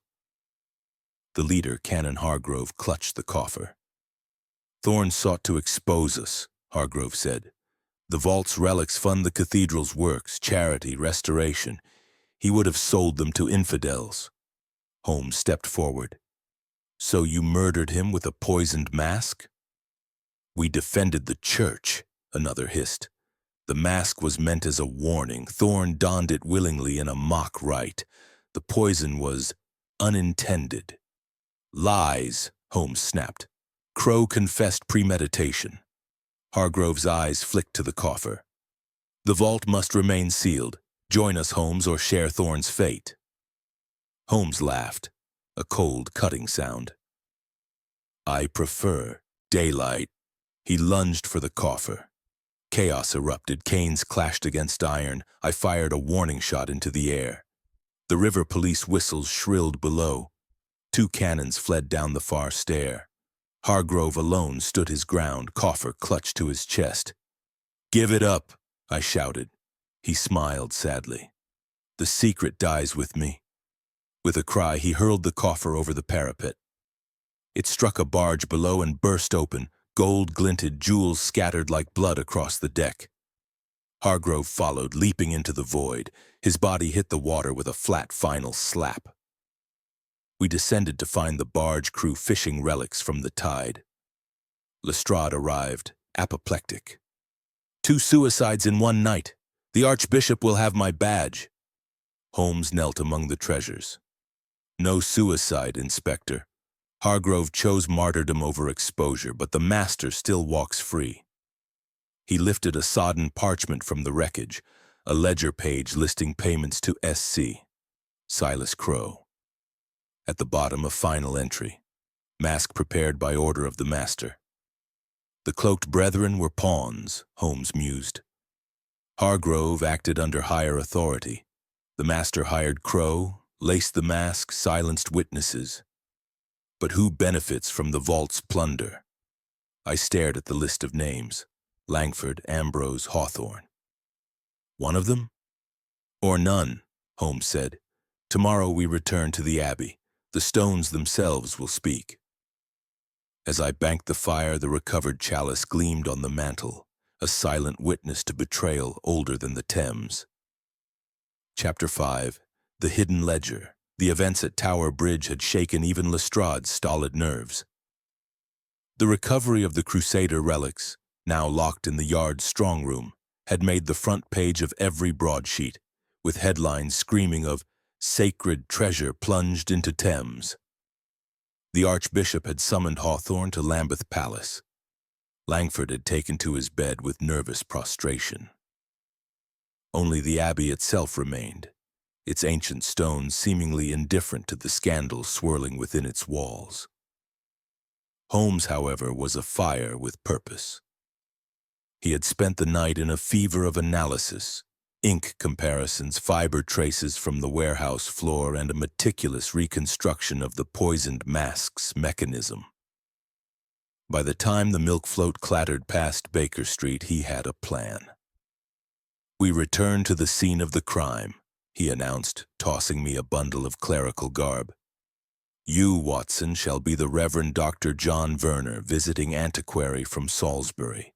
The leader, Canon Hargrove, clutched the coffer. "Thorne sought to expose us," Hargrove said. "The vault's relics fund the cathedral's works, charity, restoration. He would have sold them to infidels." Holmes stepped forward. "So you murdered him with a poisoned mask?" "We defended the church," another hissed. "The mask was meant as a warning. Thorne donned it willingly in a mock rite. The poison was unintended." "Lies," Holmes snapped. "Crow confessed premeditation." Hargrove's eyes flicked to the coffer. "The vault must remain sealed. Join us, Holmes, or share Thorne's fate." Holmes laughed, a cold, cutting sound. "I prefer daylight." He lunged for the coffer. Chaos erupted, canes clashed against iron. I fired a warning shot into the air. The river police whistles shrilled below. 2 cannons fled down the far stair. Hargrove alone stood his ground, coffer clutched to his chest. "Give it up," I shouted. He smiled sadly. "The secret dies with me." With a cry, he hurled the coffer over the parapet. It struck a barge below and burst open. Gold glinted, jewels scattered like blood across the deck. Hargrove followed, leaping into the void. His body hit the water with a flat final slap. We descended to find the barge crew fishing relics from the tide. Lestrade arrived, apoplectic. "2 suicides in one night. The Archbishop will have my badge." Holmes knelt among the treasures. "No suicide, Inspector. Hargrove chose martyrdom over exposure, but the master still walks free." He lifted a sodden parchment from the wreckage, a ledger page listing payments to S.C. Silas Crow. At the bottom, a final entry, mask prepared by order of the master. "The cloaked brethren were pawns," Holmes mused. "Hargrove acted under higher authority. The master hired Crow, laced the mask, silenced witnesses. But who benefits from the vault's plunder?" I stared at the list of names. Langford, Ambrose, Hawthorne. "One of them?" "Or none," Holmes said. "Tomorrow we return to the abbey. The stones themselves will speak." As I banked the fire, the recovered chalice gleamed on the mantel, a silent witness to betrayal older than the Thames. Chapter 5. The Hidden Ledger. The events at Tower Bridge had shaken even Lestrade's stolid nerves. The recovery of the Crusader relics, now locked in the yard's strong room, had made the front page of every broadsheet, with headlines screaming of Sacred treasure plunged into Thames. The Archbishop had summoned Hawthorne to Lambeth Palace. Langford had taken to his bed with nervous prostration. Only the abbey itself remained, its ancient stones seemingly indifferent to the scandal swirling within its walls. Holmes, however, was afire with purpose. He had spent the night in a fever of analysis, ink comparisons, fiber traces from the warehouse floor, and a meticulous reconstruction of the poisoned mask's mechanism. By the time the milk float clattered past Baker Street, he had a plan. "We return to the scene of the crime," he announced, tossing me a bundle of clerical garb. "You, Watson, shall be the Reverend Dr. John Werner, visiting antiquary from Salisbury.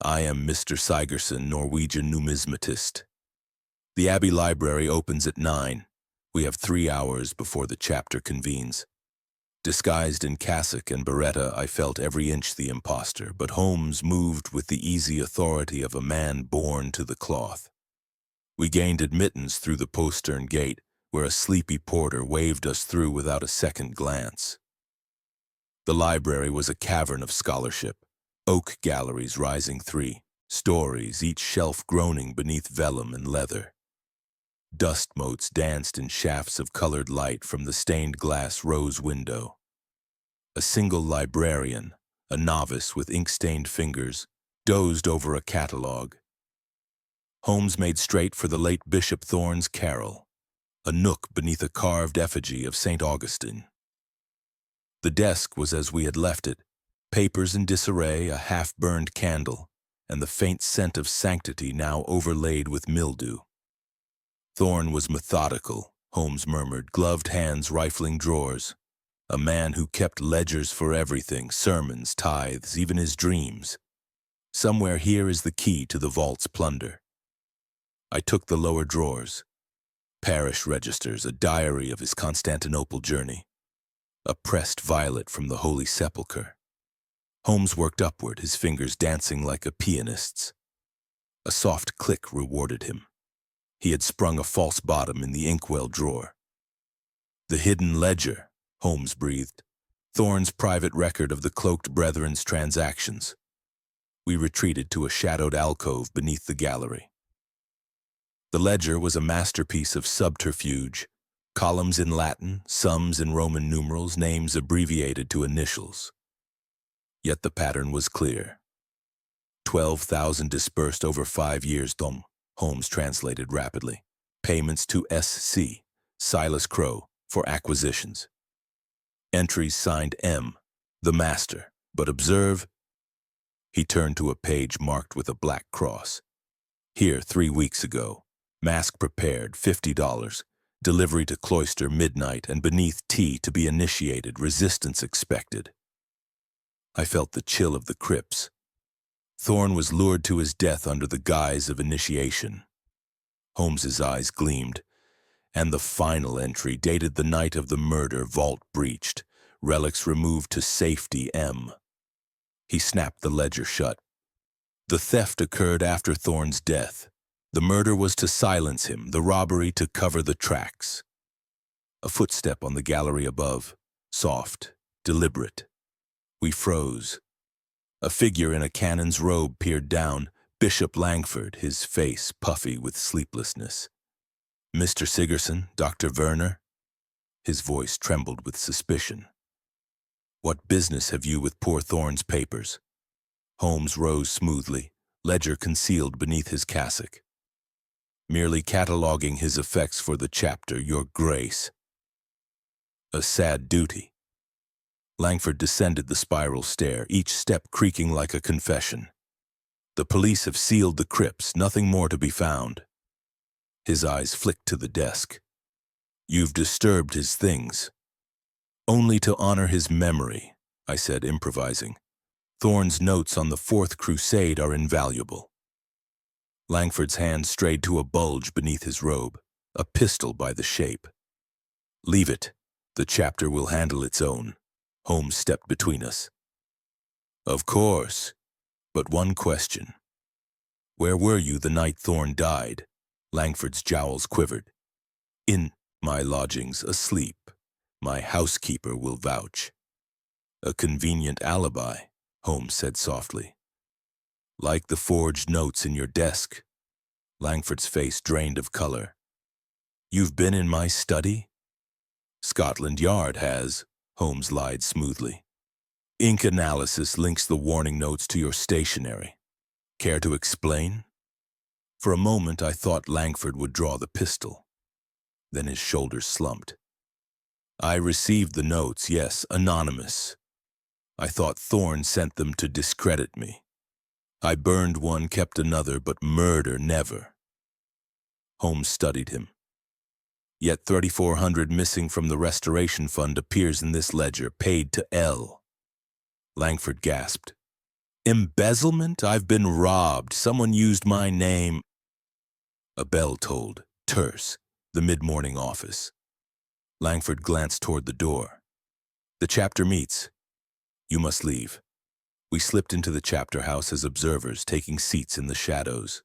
I am Mr. Sigerson, Norwegian numismatist. The Abbey Library opens at 9. We have 3 hours before the chapter convenes." Disguised in cassock and beretta, I felt every inch the impostor, but Holmes moved with the easy authority of a man born to the cloth. We gained admittance through the postern gate, where a sleepy porter waved us through without a second glance. The library was a cavern of scholarship, oak galleries rising 3 stories, each shelf groaning beneath vellum and leather. Dust motes danced in shafts of colored light from the stained glass rose window. A single librarian, a novice with ink-stained fingers, dozed over a catalogue. Holmes made straight for the late Bishop Thorne's carrel, a nook beneath a carved effigy of St. Augustine. The desk was as we had left it, papers in disarray, a half-burned candle, and the faint scent of sanctity now overlaid with mildew. Thorne was methodical, Holmes murmured, gloved hands rifling drawers. A man who kept ledgers for everything, sermons, tithes, even his dreams. Somewhere here is the key to the vault's plunder. I took the lower drawers. Parish registers, a diary of his Constantinople journey. A pressed violet from the Holy Sepulchre. Holmes worked upward, his fingers dancing like a pianist's. A soft click rewarded him. He had sprung a false bottom in the inkwell drawer. "The hidden ledger," Holmes breathed. "Thorne's private record of the cloaked brethren's transactions." We retreated to a shadowed alcove beneath the gallery. The ledger was a masterpiece of subterfuge, columns in Latin, sums in Roman numerals, names abbreviated to initials. Yet the pattern was clear. 12,000 dispersed over 5 years, Dom. Holmes translated rapidly. Payments to S.C., Silas Crow, for acquisitions. Entries signed M, the master, but observe. He turned to a page marked with a black cross. Here, 3 weeks ago. Mask prepared, $50. Delivery to Cloister, midnight, and beneath T to be initiated, resistance expected. I felt the chill of the crypts. Thorne was lured to his death under the guise of initiation. Holmes's eyes gleamed, and the final entry, dated the night of the murder, vault breached, relics removed to safety M. He snapped the ledger shut. The theft occurred after Thorne's death. The murder was to silence him, the robbery to cover the tracks. A footstep on the gallery above, soft, deliberate. We froze. A figure in a canon's robe peered down, Bishop Langford, his face puffy with sleeplessness. "Mr. Sigerson, Dr. Werner?" His voice trembled with suspicion. "What business have you with poor Thorne's papers?" Holmes rose smoothly, ledger concealed beneath his cassock. "Merely cataloguing his effects for the chapter, Your Grace." "A sad duty." Langford descended the spiral stair, each step creaking like a confession. "The police have sealed the crypts, nothing more to be found." His eyes flicked to the desk. "You've disturbed his things." "Only to honor his memory," I said, improvising. "Thorne's notes on the Fourth Crusade are invaluable." Langford's hand strayed to a bulge beneath his robe, a pistol by the shape. "Leave it. The chapter will handle its own." Holmes stepped between us. "Of course, but one question. Where were you the night Thorne died?" Langford's jowls quivered. "In My lodgings asleep. My housekeeper will vouch. A convenient alibi, Holmes said softly. Like the forged notes in your desk. Langford's face drained of color. You've been in my study? Scotland Yard has, Holmes lied smoothly. Ink analysis links the warning notes to your stationery. Care to explain? For a moment I thought Langford would draw the pistol. Then his shoulders slumped. I received the notes, yes, anonymous. I thought Thorne sent them to discredit me. I burned one, kept another, but murder never. Holmes studied him. Yet 3,400 missing from the restoration fund appears in this ledger, paid to L. Langford gasped. Embezzlement? I've been robbed. Someone used my name. A bell tolled, terse, the mid-morning office. Langford glanced toward the door. The chapter meets. You must leave. We slipped into the chapter house as observers, taking seats in the shadows.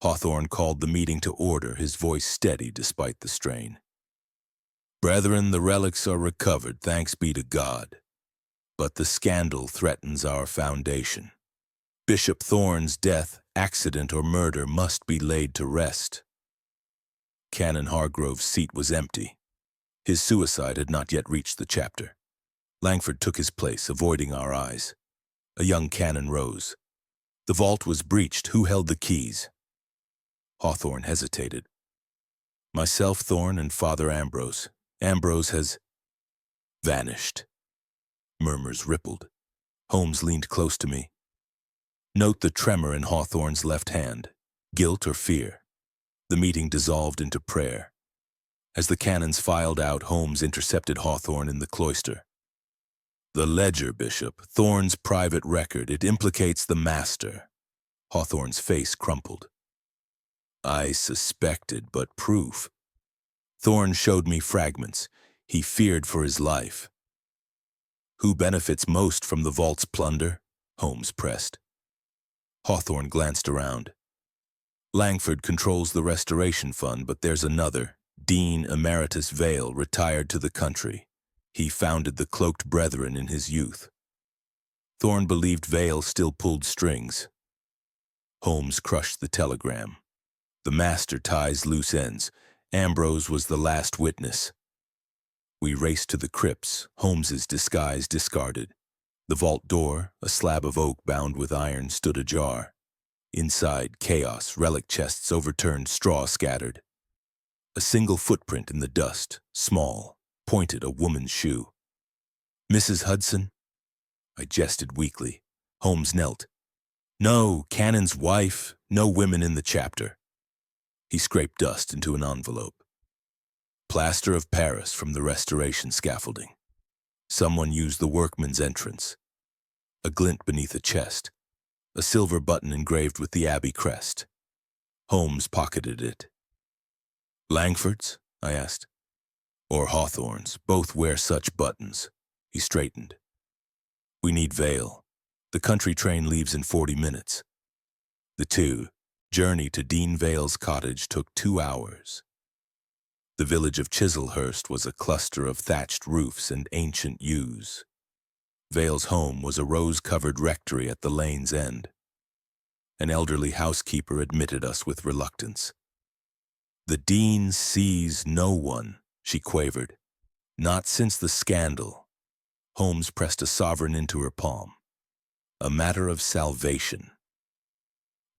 Hawthorne called the meeting to order, his voice steady despite the strain. Brethren, the relics are recovered, thanks be to God. But the scandal threatens our foundation. Bishop Thorne's death, accident or murder, must be laid to rest. Canon Hargrove's seat was empty. His suicide had not yet reached the chapter. Langford took his place, avoiding our eyes. A young canon rose. The vault was breached. Who held the keys? Hawthorne hesitated. Myself, Thorne, and Father Ambrose. Ambrose has vanished. Murmurs rippled. Holmes leaned close to me. Note the tremor in Hawthorne's left hand. Guilt or fear? The meeting dissolved into prayer. As the canons filed out, Holmes intercepted Hawthorne in the cloister. The ledger, Bishop, Thorne's private record, it implicates the master. Hawthorne's face crumpled. I suspected, but proof. Thorne showed me fragments. He feared for his life. Who benefits most from the vault's plunder? Holmes pressed. Hawthorne glanced around. Langford controls the restoration fund, but there's another, Dean Emeritus Veil, retired to the country. He founded the Cloaked Brethren in his youth. Thorne believed Veil still pulled strings. Holmes crushed the telegram. The master ties loose ends. Ambrose was the last witness. We raced to the crypts, Holmes's disguise discarded. The vault door, a slab of oak bound with iron, stood ajar. Inside, chaos, relic chests overturned, straw scattered. A single footprint in the dust, small, pointed, a woman's shoe. Mrs. Hudson? I jested weakly. Holmes knelt. No, Canon's wife, no women in the chapter. He scraped dust into an envelope. Plaster of Paris from the restoration scaffolding. Someone used the workman's entrance. A glint beneath a chest. A silver button engraved with the Abbey crest. Holmes pocketed it. Langford's? I asked. Or Hawthorne's. Both wear such buttons. He straightened. We need Veil. The country train leaves in 40 minutes. The journey to Dean Veil's cottage took 2 hours. The village of Chislehurst was a cluster of thatched roofs and ancient yews. Veil's home was a rose-covered rectory at the lane's end. An elderly housekeeper admitted us with reluctance. The Dean sees no one, she quavered. Not since the scandal. Holmes pressed a sovereign into her palm. A matter of salvation.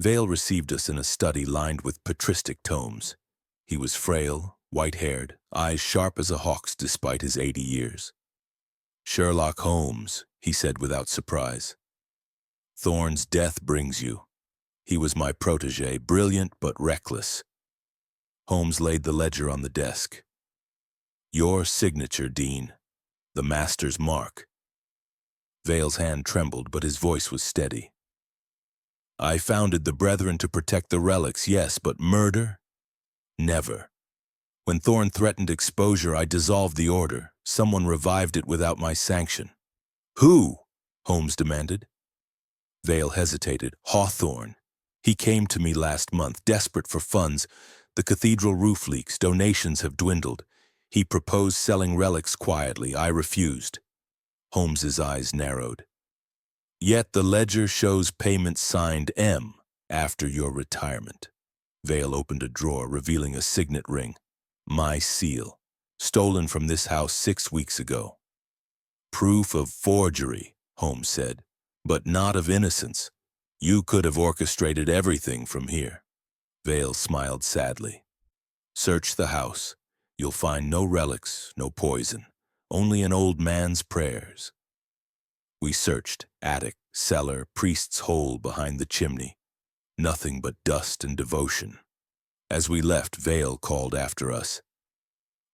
Veil received us in a study lined with patristic tomes. He was frail, white-haired, eyes sharp as a hawk's despite his 80 years. Sherlock Holmes, he said without surprise. Thorne's death brings you. He was my protege, brilliant but reckless. Holmes laid the ledger on the desk. Your signature, Dean. The master's mark. Veil's hand trembled, but his voice was steady. I founded the Brethren to protect the relics, yes, but murder? Never. When Thorne threatened exposure, I dissolved the order. Someone revived it without my sanction. Who? Holmes demanded. Veil hesitated. Hawthorne. He came to me last month, desperate for funds. The cathedral roof leaks, donations have dwindled. He proposed selling relics quietly. I refused. Holmes's eyes narrowed. Yet the ledger shows payment signed M after your retirement. Vale opened a drawer, revealing a signet ring. My seal, stolen from this house 6 weeks ago. Proof of forgery, Holmes said, but not of innocence. You could have orchestrated everything from here. Vale smiled sadly. Search the house. You'll find no relics, no poison, only an old man's prayers. We searched attic, cellar, priest's hole behind the chimney. Nothing but dust and devotion. As we left, Vale called after us.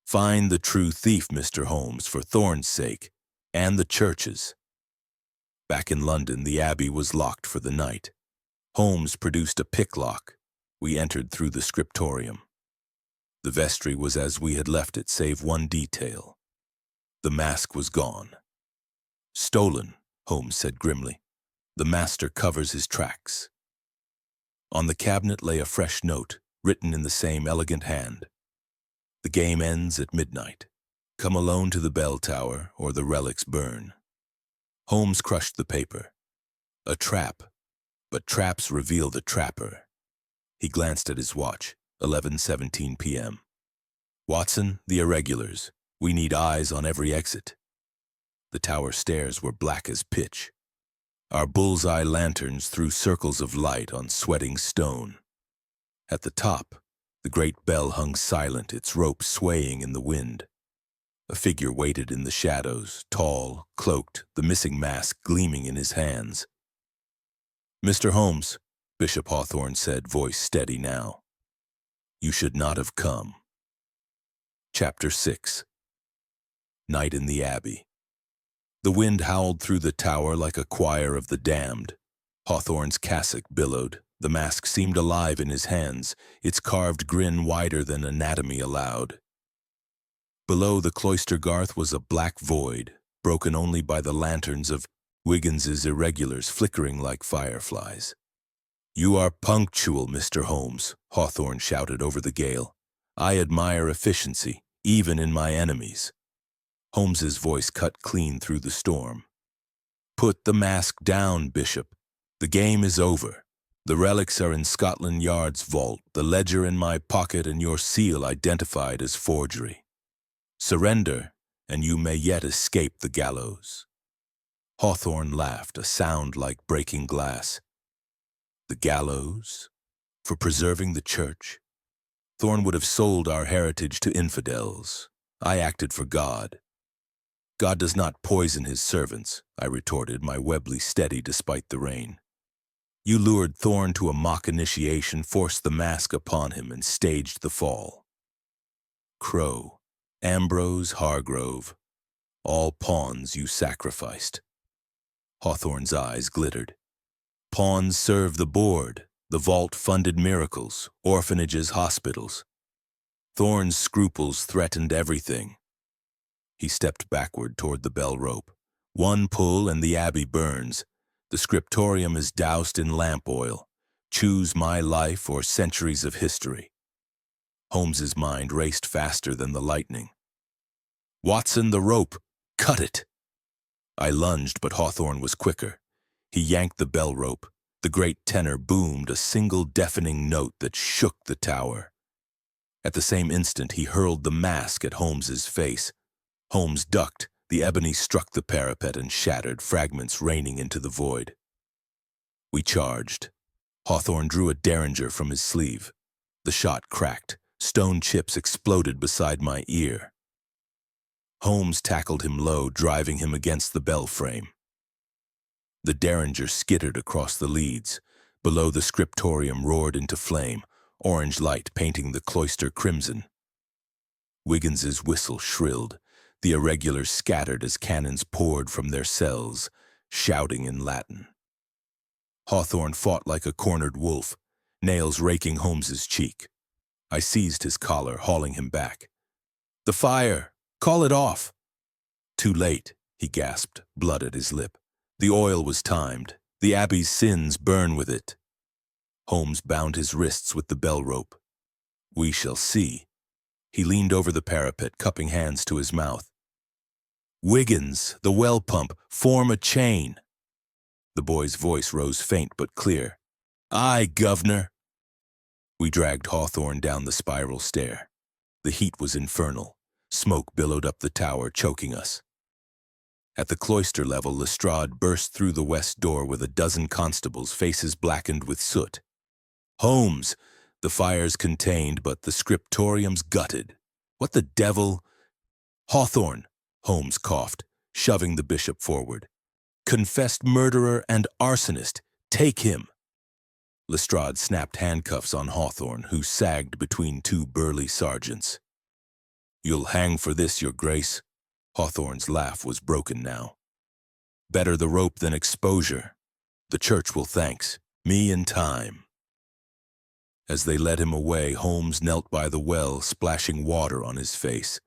Find the true thief, Mr. Holmes, for Thorne's sake, and the church's. Back in London, the abbey was locked for the night. Holmes produced a picklock. We entered through the scriptorium. The vestry was as we had left it, save one detail. The mask was gone. Stolen, Holmes said grimly. The master covers his tracks. On the cabinet lay a fresh note, written in the same elegant hand. The game ends at midnight. Come alone to the bell tower, or the relics burn. Holmes crushed the paper. A trap, but traps reveal the trapper. He glanced at his watch, 11:17 p.m. Watson, the irregulars. We need eyes on every exit. The tower stairs were black as pitch. Our bullseye lanterns threw circles of light on sweating stone. At the top, the great bell hung silent, its rope swaying in the wind. A figure waited in the shadows, tall, cloaked, the missing mask gleaming in his hands. Mr. Holmes, Bishop Hawthorne said, voice steady now. You should not have come. Chapter 6. Night in the Abbey. The wind howled through the tower like a choir of the damned. Hawthorne's cassock billowed. The mask seemed alive in his hands, its carved grin wider than anatomy allowed. Below the cloister garth was a black void, broken only by the lanterns of Wiggins's irregulars flickering like fireflies. You are punctual, Mr. Holmes, Hawthorne shouted over the gale. I admire efficiency, even in my enemies. Holmes's voice cut clean through the storm. Put the mask down, Bishop. The game is over. The relics are in Scotland Yard's vault, the ledger in my pocket, and your seal identified as forgery. Surrender, and you may yet escape the gallows. Hawthorne laughed, a sound like breaking glass. The gallows? For preserving the church? Thorne would have sold our heritage to infidels. I acted for God. God does not poison his servants, I retorted, my Webley steady despite the rain. You lured Thorne to a mock initiation, forced the mask upon him, and staged the fall. Crow, Ambrose, Hargrove, all pawns you sacrificed. Hawthorne's eyes glittered. Pawns serve the board. The vault funded miracles, orphanages, hospitals. Thorne's scruples threatened everything. He stepped backward toward the bell rope. One pull and the abbey burns. The scriptorium is doused in lamp oil. Choose my life or centuries of history. Holmes's mind raced faster than the lightning. Watson, the rope! Cut it! I lunged, but Hawthorne was quicker. He yanked the bell rope. The great tenor boomed, a single deafening note that shook the tower. At the same instant, he hurled the mask at Holmes's face. Holmes ducked. The ebony struck the parapet and shattered, fragments raining into the void. We charged. Hawthorne drew a derringer from his sleeve. The shot cracked. Stone chips exploded beside my ear. Holmes tackled him low, driving him against the bell frame. The derringer skittered across the leads. Below, the scriptorium roared into flame, orange light painting the cloister crimson. Wiggins's whistle shrilled. The irregulars scattered as cannons poured from their cells, shouting in Latin. Hawthorne fought like a cornered wolf, nails raking Holmes's cheek. I seized his collar, hauling him back. The fire! Call it off! Too late, he gasped, blood at his lip. The oil was timed. The abbey's sins burn with it. Holmes bound his wrists with the bell rope. We shall see. He leaned over the parapet, cupping hands to his mouth. Wiggins, the well pump, form a chain. The boy's voice rose faint but clear. Aye, governor. We dragged Hawthorne down the spiral stair. The heat was infernal. Smoke billowed up the tower, choking us. At the cloister level, Lestrade burst through the west door with a dozen constables, faces blackened with soot. Holmes! The fire's contained, but the scriptorium's gutted. What the devil? Hawthorne! Holmes coughed, shoving the bishop forward. Confessed murderer and arsonist. Take him! Lestrade snapped handcuffs on Hawthorne, who sagged between two burly sergeants. You'll hang for this, your grace. Hawthorne's laugh was broken now. Better the rope than exposure. The church will thanks. Me in time. As they led him away, Holmes knelt by the well, splashing water on his face.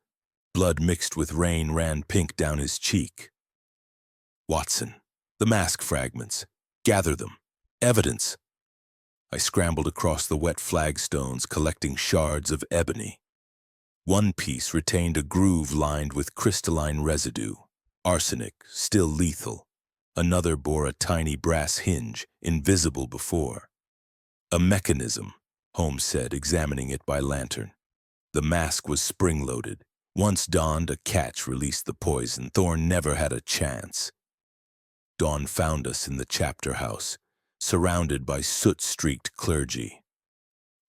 Blood mixed with rain ran pink down his cheek. Watson, the mask fragments. Gather them. Evidence. I scrambled across the wet flagstones, collecting shards of ebony. One piece retained a groove lined with crystalline residue, arsenic, still lethal. Another bore a tiny brass hinge, invisible before. A mechanism, Holmes said, examining it by lantern. The mask was spring-loaded. Once donned, a catch released the poison. Thorne never had a chance. Dawn found us in the chapter house, surrounded by soot-streaked clergy.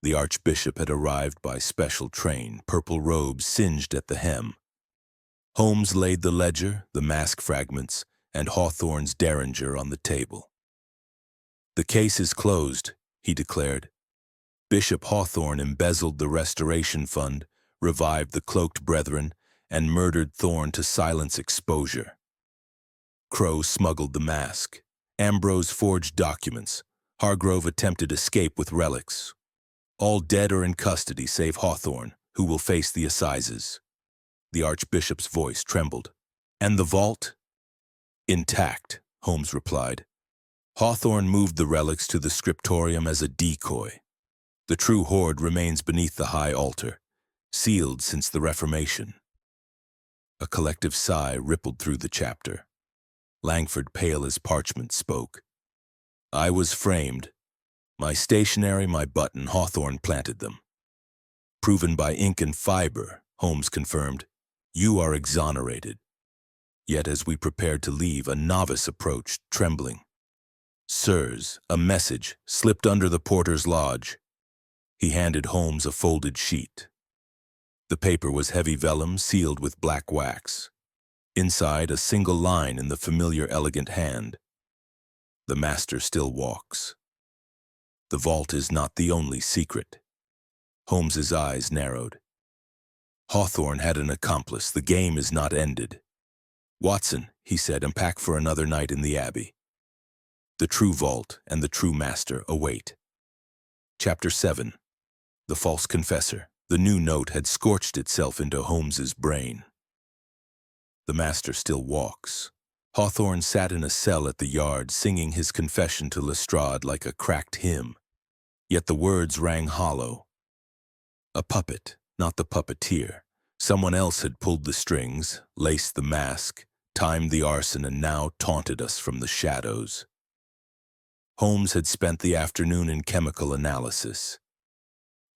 The archbishop had arrived by special train, purple robes singed at the hem. Holmes laid the ledger, the mask fragments, and Hawthorne's derringer on the table. The case is closed, he declared. Bishop Hawthorne embezzled the restoration fund, revived the cloaked brethren, and murdered Thorne to silence exposure. Crow smuggled the mask. Ambrose forged documents. Hargrove attempted escape with relics. All dead or in custody save Hawthorne, who will face the assizes. The archbishop's voice trembled. And the vault? Intact, Holmes replied. Hawthorne moved the relics to the scriptorium as a decoy. The true hoard remains beneath the high altar, sealed since the Reformation. A collective sigh rippled through the chapter. Langford, pale as parchment, spoke. I was framed. My stationery, my button, Hawthorne planted them. Proven by ink and fiber, Holmes confirmed. You are exonerated. Yet as we prepared to leave, a novice approached, trembling. Sirs, a message slipped under the porter's lodge. He handed Holmes a folded sheet. The paper was heavy vellum sealed with black wax. Inside, a single line in the familiar elegant hand. The master still walks. The vault is not the only secret. Holmes's eyes narrowed. Hawthorne had an accomplice. The game is not ended. Watson, he said, unpack for another night in the Abbey. The true vault and the true master await. Chapter 7. The False Confessor. The new note had scorched itself into Holmes's brain. The master still walks. Hawthorne sat in a cell at the yard, singing his confession to Lestrade like a cracked hymn. Yet the words rang hollow. A puppet, not the puppeteer. Someone else had pulled the strings, laced the mask, timed the arson, and now taunted us from the shadows. Holmes had spent the afternoon in chemical analysis.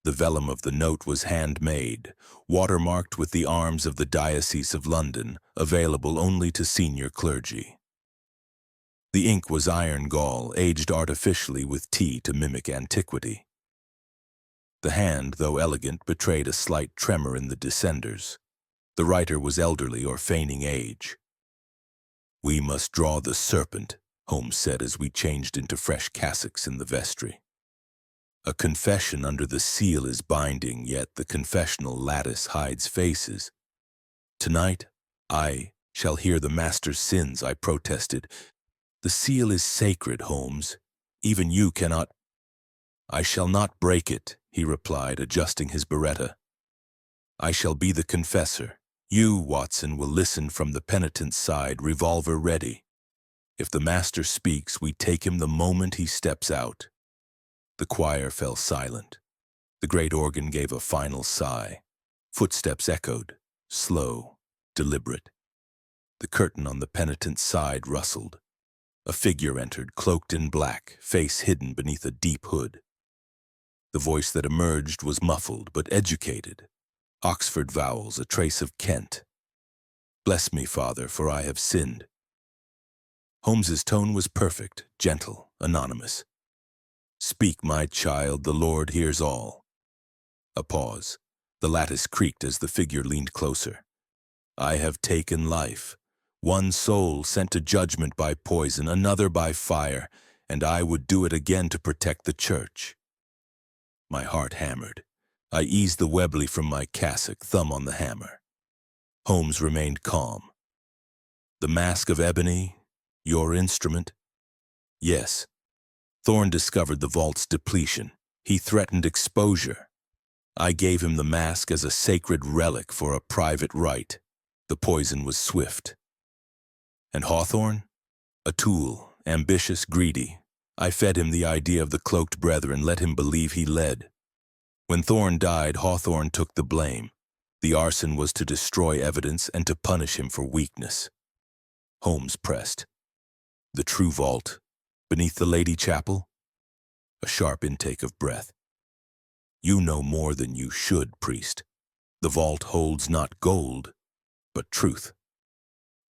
The vellum of the note was handmade, watermarked with the arms of the Diocese of London, available only to senior clergy. The ink was iron gall, aged artificially with tea to mimic antiquity. The hand, though elegant, betrayed a slight tremor in the descenders. The writer was elderly or feigning age. We must draw the serpent, Holmes said as we changed into fresh cassocks in the vestry. A confession under the seal is binding, yet the confessional lattice hides faces. Tonight, I shall hear the master's sins, I protested. The seal is sacred, Holmes. Even you cannot. I shall not break it, he replied, adjusting his biretta. I shall be the confessor. You, Watson, will listen from the penitent's side, revolver ready. If the master speaks, we take him the moment he steps out. The choir fell silent. The great organ gave a final sigh. Footsteps echoed, slow, deliberate. The curtain on the penitent's side rustled. A figure entered, cloaked in black, face hidden beneath a deep hood. The voice that emerged was muffled but educated. Oxford vowels, a trace of Kent. "Bless me, Father, for I have sinned." Holmes's tone was perfect, gentle, anonymous. "Speak, my child, the Lord hears all." A pause. The lattice creaked as the figure leaned closer. "I have taken life. One soul sent to judgment by poison, another by fire, and I would do it again to protect the church." My heart hammered. I eased the Webley from my cassock, thumb on the hammer. Holmes remained calm. "The mask of ebony, your instrument?" "Yes." Thorne discovered the vault's depletion. He threatened exposure. I gave him the mask as a sacred relic for a private rite. The poison was swift. And Hawthorne? A tool, ambitious, greedy. I fed him the idea of the cloaked brethren, let him believe he led. When Thorne died, Hawthorne took the blame. The arson was to destroy evidence and to punish him for weakness. Holmes pressed. "The true vault, beneath the Lady Chapel?" A sharp intake of breath. "You know more than you should, priest. The vault holds not gold, but truth.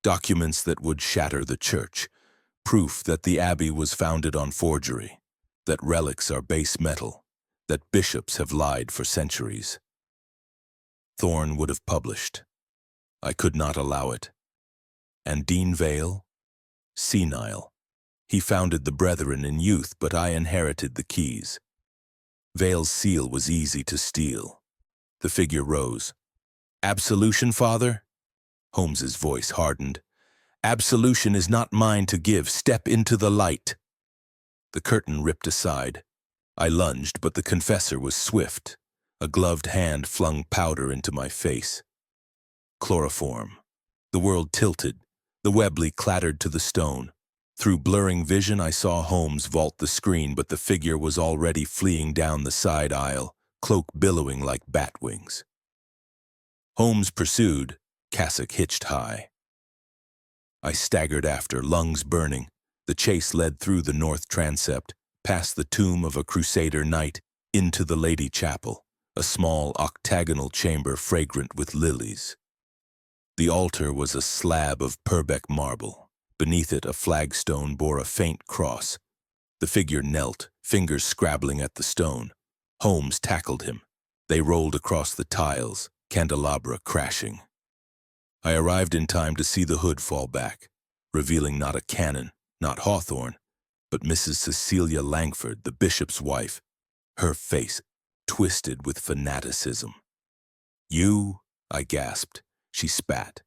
Documents that would shatter the church. Proof that the abbey was founded on forgery, that relics are base metal, that bishops have lied for centuries." Thorne would have published. I could not allow it. And Dean Vale? Senile. He founded the Brethren in youth, but I inherited the keys. Vale's seal was easy to steal. The figure rose. "Absolution, Father?" Holmes's voice hardened. "Absolution is not mine to give. Step into the light." The curtain ripped aside. I lunged, but the confessor was swift. A gloved hand flung powder into my face. Chloroform. The world tilted. The Webley clattered to the stone. Through blurring vision, I saw Holmes vault the screen, but the figure was already fleeing down the side aisle, cloak billowing like bat wings. Holmes pursued, cassock hitched high. I staggered after, lungs burning. The chase led through the north transept, past the tomb of a Crusader knight, into the Lady Chapel, a small octagonal chamber fragrant with lilies. The altar was a slab of Purbeck marble. Beneath it, a flagstone bore a faint cross. The figure knelt, fingers scrabbling at the stone. Holmes tackled him. They rolled across the tiles, candelabra crashing. I arrived in time to see the hood fall back, revealing not a canon, not Hawthorne, but Mrs. Cecilia Langford, the bishop's wife, her face twisted with fanaticism. "You?" I gasped. She spat.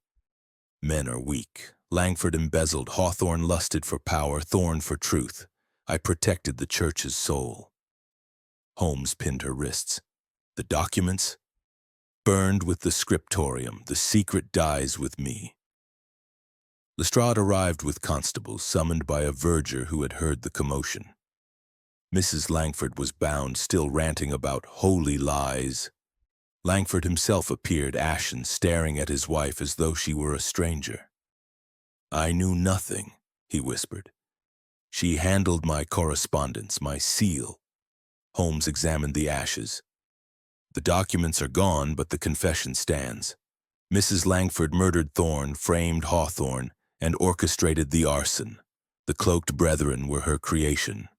"Men are weak." Langford embezzled, Hawthorne lusted for power, Thorne for truth. I protected the church's soul. Holmes pinned her wrists. "The documents?" "Burned with the scriptorium. The secret dies with me." Lestrade arrived with constables, summoned by a verger who had heard the commotion. Mrs. Langford was bound, still ranting about holy lies. Langford himself appeared, ashen, staring at his wife as though she were a stranger. "I knew nothing," he whispered. "She handled my correspondence, my seal." Holmes examined the ashes. "The documents are gone, but the confession stands. Mrs. Langford murdered Thorne, framed Hawthorne, and orchestrated the arson. The cloaked brethren were her creation."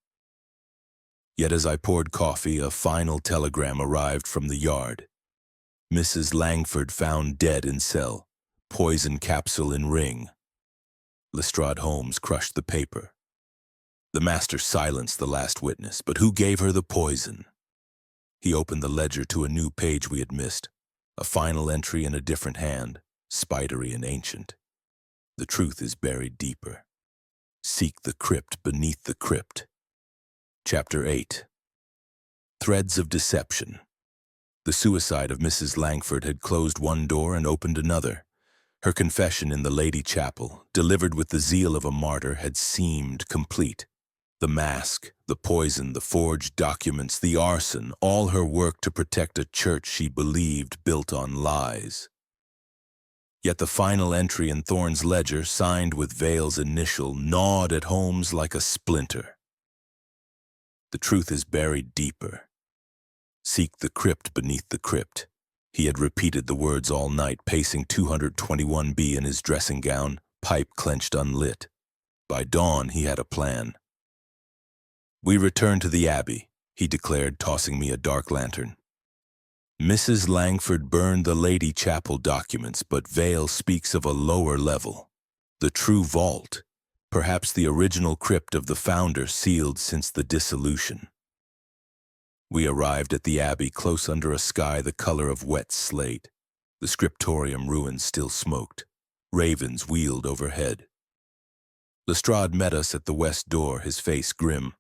Yet as I poured coffee, a final telegram arrived from the yard. "Mrs. Langford found dead in cell. Poison capsule in ring." Lestrade Holmes crushed the paper. The master silenced the last witness, but who gave her the poison? He opened the ledger to a new page we had missed, a final entry in a different hand, spidery and ancient. "The truth is buried deeper. Seek the crypt beneath the crypt." Chapter 8. Threads of Deception. The suicide of Mrs. Langford had closed one door and opened another. Her confession in the Lady Chapel, delivered with the zeal of a martyr, had seemed complete. The mask, the poison, the forged documents, the arson, all her work to protect a church she believed built on lies. Yet the final entry in Thorne's ledger, signed with Vale's initial, gnawed at Holmes like a splinter. The truth is buried deeper. Seek the crypt beneath the crypt. He had repeated the words all night, pacing 221B in his dressing gown, pipe clenched unlit. By dawn, he had a plan. "We return to the Abbey," he declared, tossing me a dark lantern. "Mrs. Langford burned the Lady Chapel documents, but Vale speaks of a lower level. The true vault, perhaps the original crypt of the founder, sealed since the dissolution." We arrived at the Abbey close under a sky the color of wet slate. The scriptorium ruins still smoked. Ravens wheeled overhead. Lestrade met us at the west door, his face grim.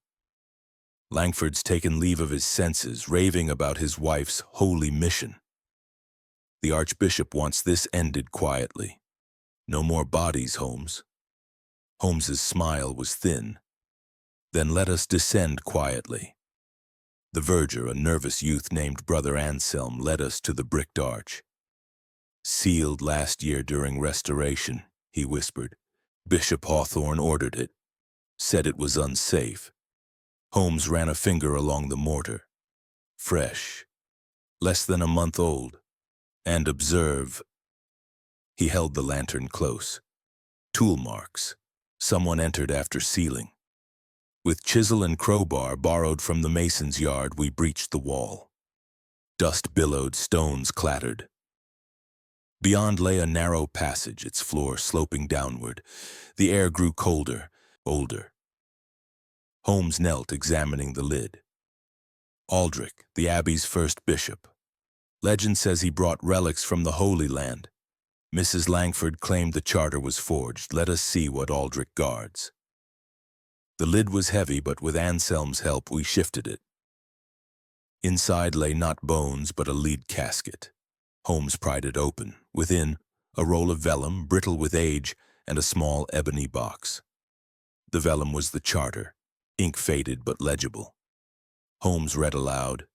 "Langford's taken leave of his senses, raving about his wife's holy mission. The Archbishop wants this ended quietly. No more bodies, Holmes." Holmes's smile was thin. "Then let us descend quietly." The verger, a nervous youth named Brother Anselm, led us to the bricked arch. "Sealed last year during restoration," he whispered. "Bishop Hawthorne ordered it. Said it was unsafe." Holmes ran a finger along the mortar. "Fresh. Less than a month old. And observe." He held the lantern close. "Tool marks. Someone entered after sealing. With chisel and crowbar borrowed from the mason's yard, we breached the wall. Dust billowed, stones clattered. Beyond lay a narrow passage, its floor sloping downward. The air grew colder, older. Holmes knelt, examining the lid. "Aldrich, the Abbey's first bishop. Legend says he brought relics from the Holy Land. Mrs. Langford claimed the charter was forged. Let us see what Aldrich guards." The lid was heavy, but with Anselm's help we shifted it. Inside lay not bones, but a lead casket. Holmes pried it open. Within, a roll of vellum, brittle with age, and a small ebony box. The vellum was the charter, ink faded but legible. Holmes read aloud,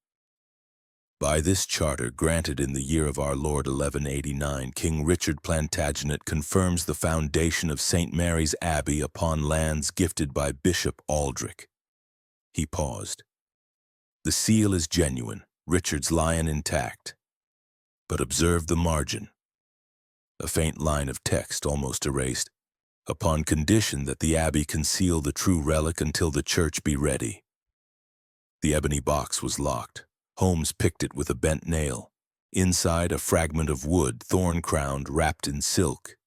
"By this charter, granted in the year of our Lord 1189, King Richard Plantagenet confirms the foundation of St. Mary's Abbey upon lands gifted by Bishop Aldrich." He paused. "The seal is genuine, Richard's lion intact. But observe the margin. A faint line of text, almost erased. Upon condition that the Abbey conceal the true relic until the church be ready." The ebony box was locked. Holmes picked it with a bent nail. Inside, a fragment of wood, thorn-crowned, wrapped in silk.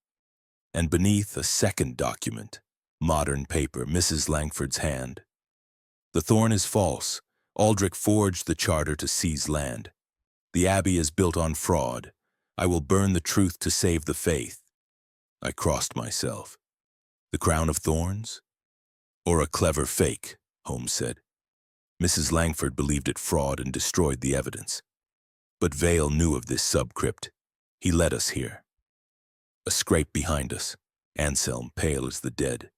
And beneath, a second document. Modern paper, Mrs. Langford's hand. "The thorn is false. Aldrich forged the charter to seize land. The Abbey is built on fraud. I will burn the truth to save the faith." I crossed myself. "The crown of thorns? Or a clever fake?" Holmes said. "Mrs. Langford believed it fraud and destroyed the evidence. But Vale knew of this subcrypt. He led us here." A scrape behind us. Anselm, pale as the dead.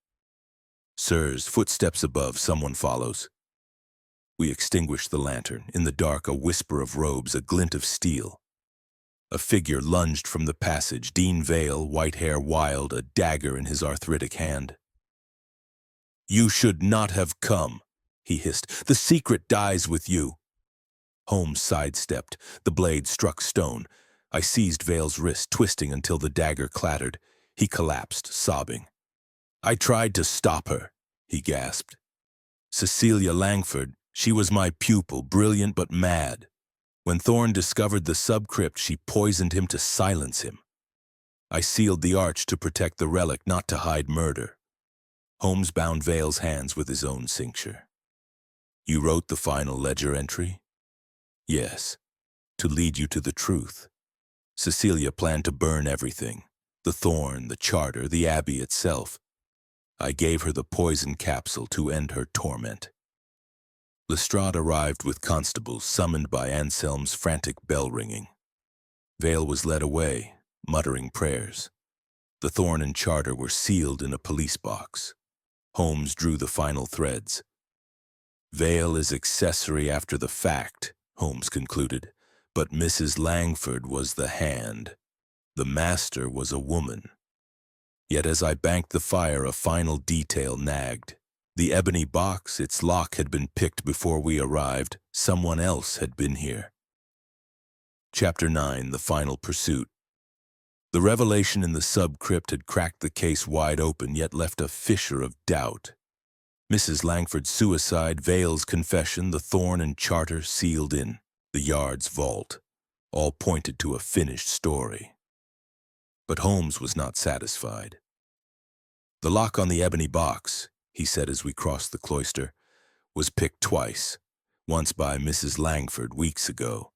"Sirs, footsteps above, someone follows." We extinguished the lantern. In the dark, a whisper of robes, a glint of steel. A figure lunged from the passage, Dean Vale, white hair wild, a dagger in his arthritic hand. "You should not have come," he hissed. "The secret dies with you." Holmes sidestepped. The blade struck stone. I seized Vale's wrist, twisting until the dagger clattered. He collapsed, sobbing. "I tried to stop her," he gasped. "Cecilia Langford, she was my pupil, brilliant but mad. When Thorne discovered the subcrypt, she poisoned him to silence him. I sealed the arch to protect the relic, not to hide murder." Holmes bound Vale's hands with his own cincture. "You wrote the final ledger entry?" "Yes, to lead you to the truth. Cecilia planned to burn everything, the thorn, the charter, the Abbey itself. I gave her the poison capsule to end her torment." Lestrade arrived with constables, summoned by Anselm's frantic bell-ringing. Vale was led away, muttering prayers. The thorn and charter were sealed in a police box. Holmes drew the final threads. Veil is accessory after the fact, Holmes concluded, but Mrs. Langford was the hand. The master was a woman. Yet as I banked the fire, a final detail nagged. The ebony box, its lock had been picked before we arrived. Someone else had been here. Chapter 9, The Final Pursuit. The revelation in the sub-crypt had cracked the case wide open, yet left a fissure of doubt. Mrs. Langford's suicide, Vale's confession, the thorn and charter sealed in, the yard's vault, all pointed to a finished story. But Holmes was not satisfied. The lock on the ebony box, he said as we crossed the cloister, was picked twice, once by Mrs. Langford weeks ago.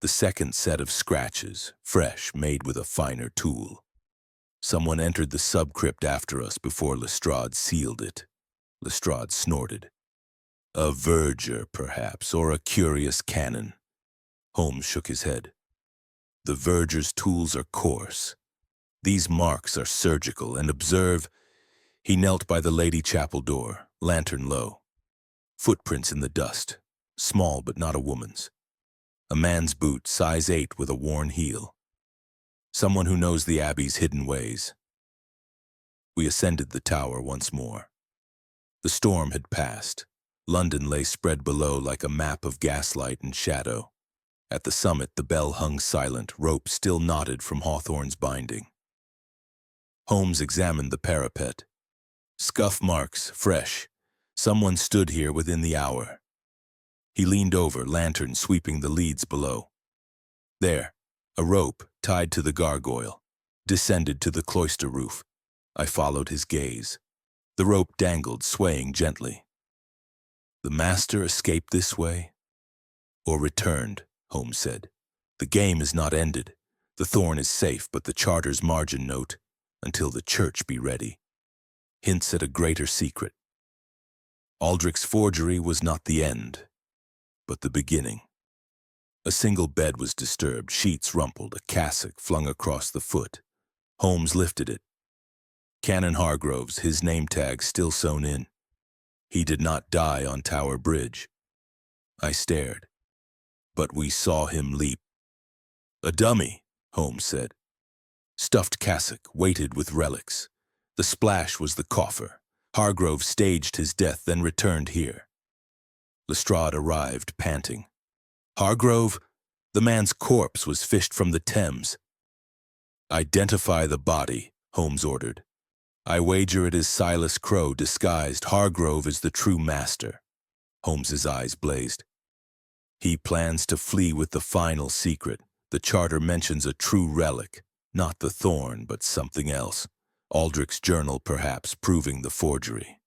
The second set of scratches, fresh, made with a finer tool. Someone entered the sub-crypt after us before Lestrade sealed it. Lestrade snorted. A verger, perhaps, or a curious canon. Holmes shook his head. The verger's tools are coarse. These marks are surgical, and observe, he knelt by the Lady Chapel door, lantern low. Footprints in the dust, small but not a woman's. A man's boot, size 8 with a worn heel. Someone who knows the Abbey's hidden ways. We ascended the tower once more. The storm had passed. London lay spread below like a map of gaslight and shadow. At the summit, the bell hung silent, rope still knotted from Hawthorne's binding. Holmes examined the parapet. Scuff marks, fresh. Someone stood here within the hour. He leaned over, lantern sweeping the leads below. There, a rope tied to the gargoyle, descended to the cloister roof. I followed his gaze. The rope dangled, swaying gently. The master escaped this way? Or returned, Holmes said. The game is not ended. The thorn is safe, but the charter's margin note, until the church be ready, hints at a greater secret. Aldrich's forgery was not the end, but the beginning. A single bed was disturbed, sheets rumpled, a cassock flung across the foot. Holmes lifted it. Canon Hargroves, his name tag still sewn in. He did not die on Tower Bridge. I stared, but we saw him leap. A dummy, Holmes said. Stuffed cassock, weighted with relics. The splash was the coffer. Hargrove staged his death, then returned here. Lestrade arrived, panting. Hargrove, the man's corpse was fished from the Thames. Identify the body, Holmes ordered. I wager it is Silas Crowe disguised. Hargrove is the true master. Holmes's eyes blazed. He plans to flee with the final secret. The charter mentions a true relic, not the thorn, but something else. Aldrich's journal, perhaps, proving the forgery.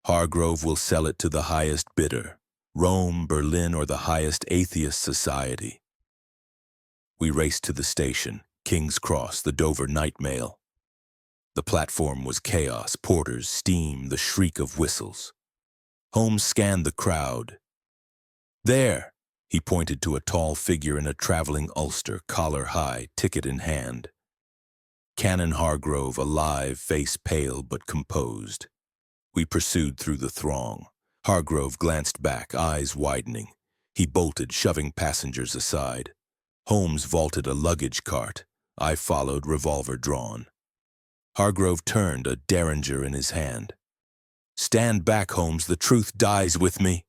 Hargrove will sell it to the highest bidder, Rome, Berlin, or the highest atheist society. We raced to the station, King's Cross, the Dover night mail. The platform was chaos, porters, steam, the shriek of whistles. Holmes scanned the crowd. There, he pointed to a tall figure in a traveling ulster, collar high, ticket in hand. Canon Hargrove, alive, face pale but composed. We pursued through the throng. Hargrove glanced back, eyes widening. He bolted, shoving passengers aside. Holmes vaulted a luggage cart. I followed, revolver drawn. Hargrove turned, a derringer in his hand. Stand back, Holmes, the truth dies with me.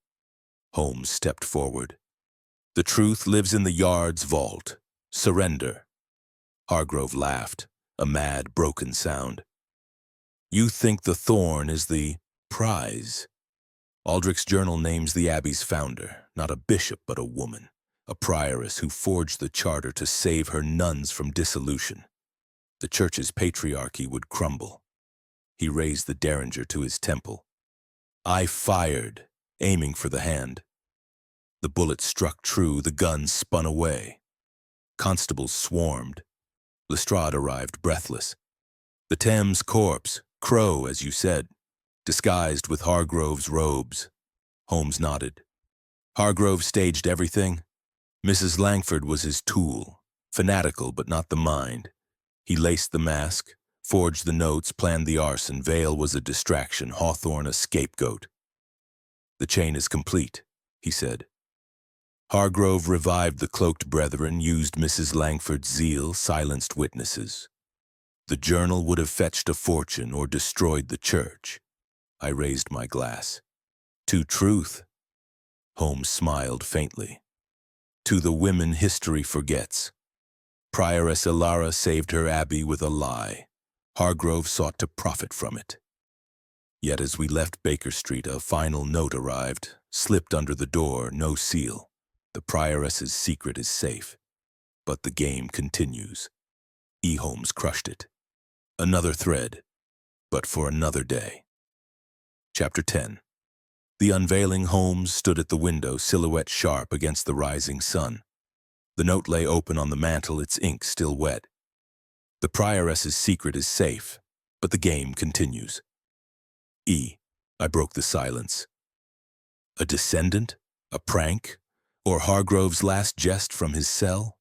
Holmes stepped forward. The truth lives in the yard's vault. Surrender. Hargrove laughed, a mad, broken sound. You think the thorn is the prize. Aldrich's journal names the Abbey's founder, not a bishop but a woman, a prioress who forged the charter to save her nuns from dissolution. The church's patriarchy would crumble. He raised the derringer to his temple. I fired, aiming for the hand. The bullet struck true, the gun spun away. Constables swarmed. Lestrade arrived, breathless. The Thames corpse, Crowe, as you said, disguised with Hargrove's robes. Holmes nodded. Hargrove staged everything. Mrs. Langford was his tool, fanatical but not the mind. He laced the mask, forged the notes, planned the arson. Veil was a distraction, Hawthorne a scapegoat. "The chain is complete," he said. Hargrove revived the cloaked brethren, used Mrs. Langford's zeal, silenced witnesses. The journal would have fetched a fortune or destroyed the church. I raised my glass. "To truth," Holmes smiled faintly. "To the women history forgets. Prioress Ilara saved her abbey with a lie. Hargrove sought to profit from it. Yet as we left Baker Street, a final note arrived, slipped under the door, no seal. The prioress's secret is safe, but the game continues. E. Holmes crushed it. Another thread, but for another day. Chapter 10. The unveiling Holmes stood at the window, silhouette sharp against the rising sun. The note lay open on the mantel, its ink still wet. The prioress's secret is safe, but the game continues. E. I broke the silence. A descendant? A prank? Or Hargrove's last jest from his cell?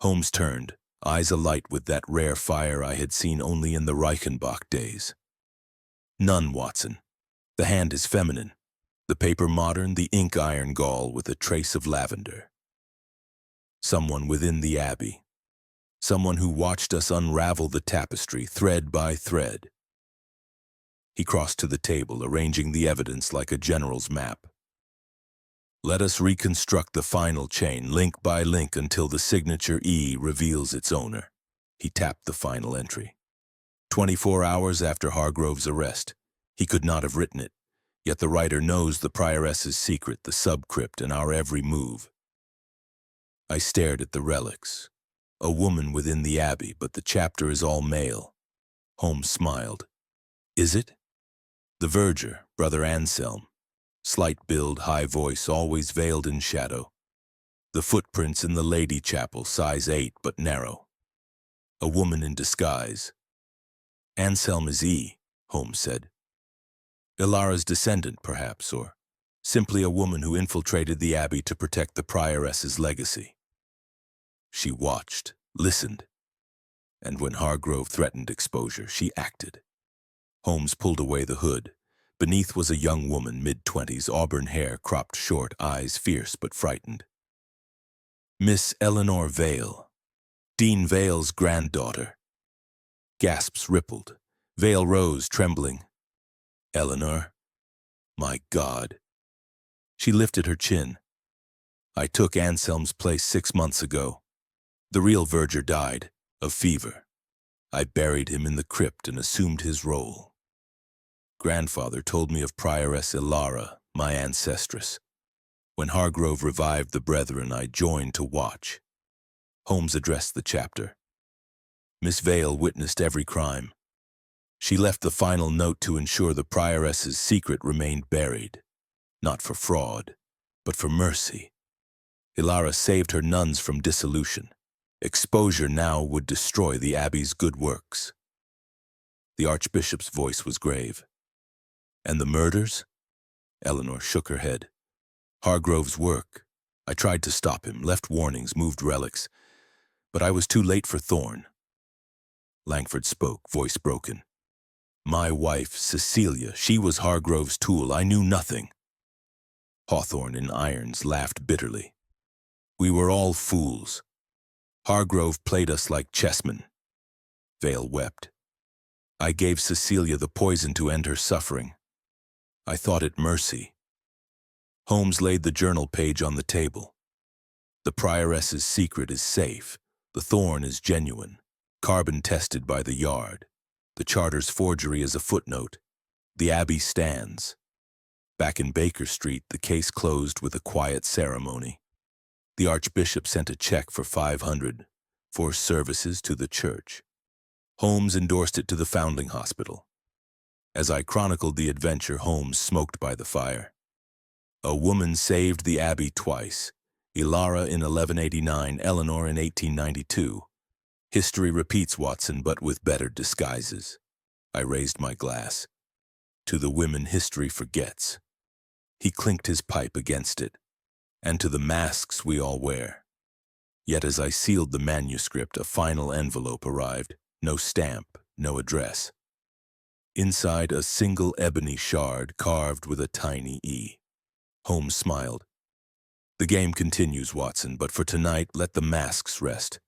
Holmes turned, eyes alight with that rare fire I had seen only in the Reichenbach days. None, Watson. The hand is feminine. The paper modern, the ink iron gall with a trace of lavender. Someone within the abbey. Someone who watched us unravel the tapestry, thread by thread. He crossed to the table, arranging the evidence like a general's map. Let us reconstruct the final chain, link by link, until the signature E reveals its owner. He tapped the final entry. 24 hours after Hargrove's arrest. He could not have written it, yet the writer knows the prioress's secret, the subcrypt, and our every move. I stared at the relics. A woman within the abbey, but the chapter is all male. Holmes smiled. Is it? The verger, Brother Anselm. Slight build, high voice, always veiled in shadow. The footprints in the Lady Chapel, size 8 but narrow. A woman in disguise. Anselm is E, Holmes said. Ilara's descendant, perhaps, or simply a woman who infiltrated the abbey to protect the prioress's legacy. She watched, listened, and when Hargrove threatened exposure, she acted. Holmes pulled away the hood. Beneath was a young woman, mid-20s, auburn hair cropped short, eyes fierce but frightened. Miss Eleanor Vale, Dean Vale's granddaughter. Gasps rippled. Vale rose, trembling. Eleanor? My God. She lifted her chin. I took Anselm's place 6 months ago. The real verger died, of fever. I buried him in the crypt and assumed his role. Grandfather told me of Prioress Ilara, my ancestress. When Hargrove revived the brethren, I joined to watch. Holmes addressed the chapter. Miss Vale witnessed every crime. She left the final note to ensure the prioress's secret remained buried, not for fraud, but for mercy. Ilara saved her nuns from dissolution. Exposure now would destroy the abbey's good works. The archbishop's voice was grave. And the murders? Eleanor shook her head. Hargrove's work. I tried to stop him, left warnings, moved relics, but I was too late for Thorne. Langford spoke, voice broken. My wife, Cecilia, she was Hargrove's tool. I knew nothing. Hawthorne in irons laughed bitterly. We were all fools. Hargrove played us like chessmen. Vale wept. I gave Cecilia the poison to end her suffering. I thought it mercy. Holmes laid the journal page on the table. The prioress's secret is safe. The thorn is genuine. Carbon tested by the Yard. The charter's forgery is a footnote. The abbey stands. Back in Baker Street, the case closed with a quiet ceremony. The archbishop sent a check for $500 for services to the church. Holmes endorsed it to the Foundling Hospital. As I chronicled the adventure, Holmes smoked by the fire. A woman saved the abbey twice. Ilara in 1189, Eleanor in 1892. History repeats, Watson, but with better disguises. I raised my glass. To the women history forgets. He clinked his pipe against it. And to the masks we all wear. Yet as I sealed the manuscript, a final envelope arrived. No stamp, no address. Inside, a single ebony shard carved with a tiny E. Holmes smiled. The game continues, Watson, but for tonight, let the masks rest.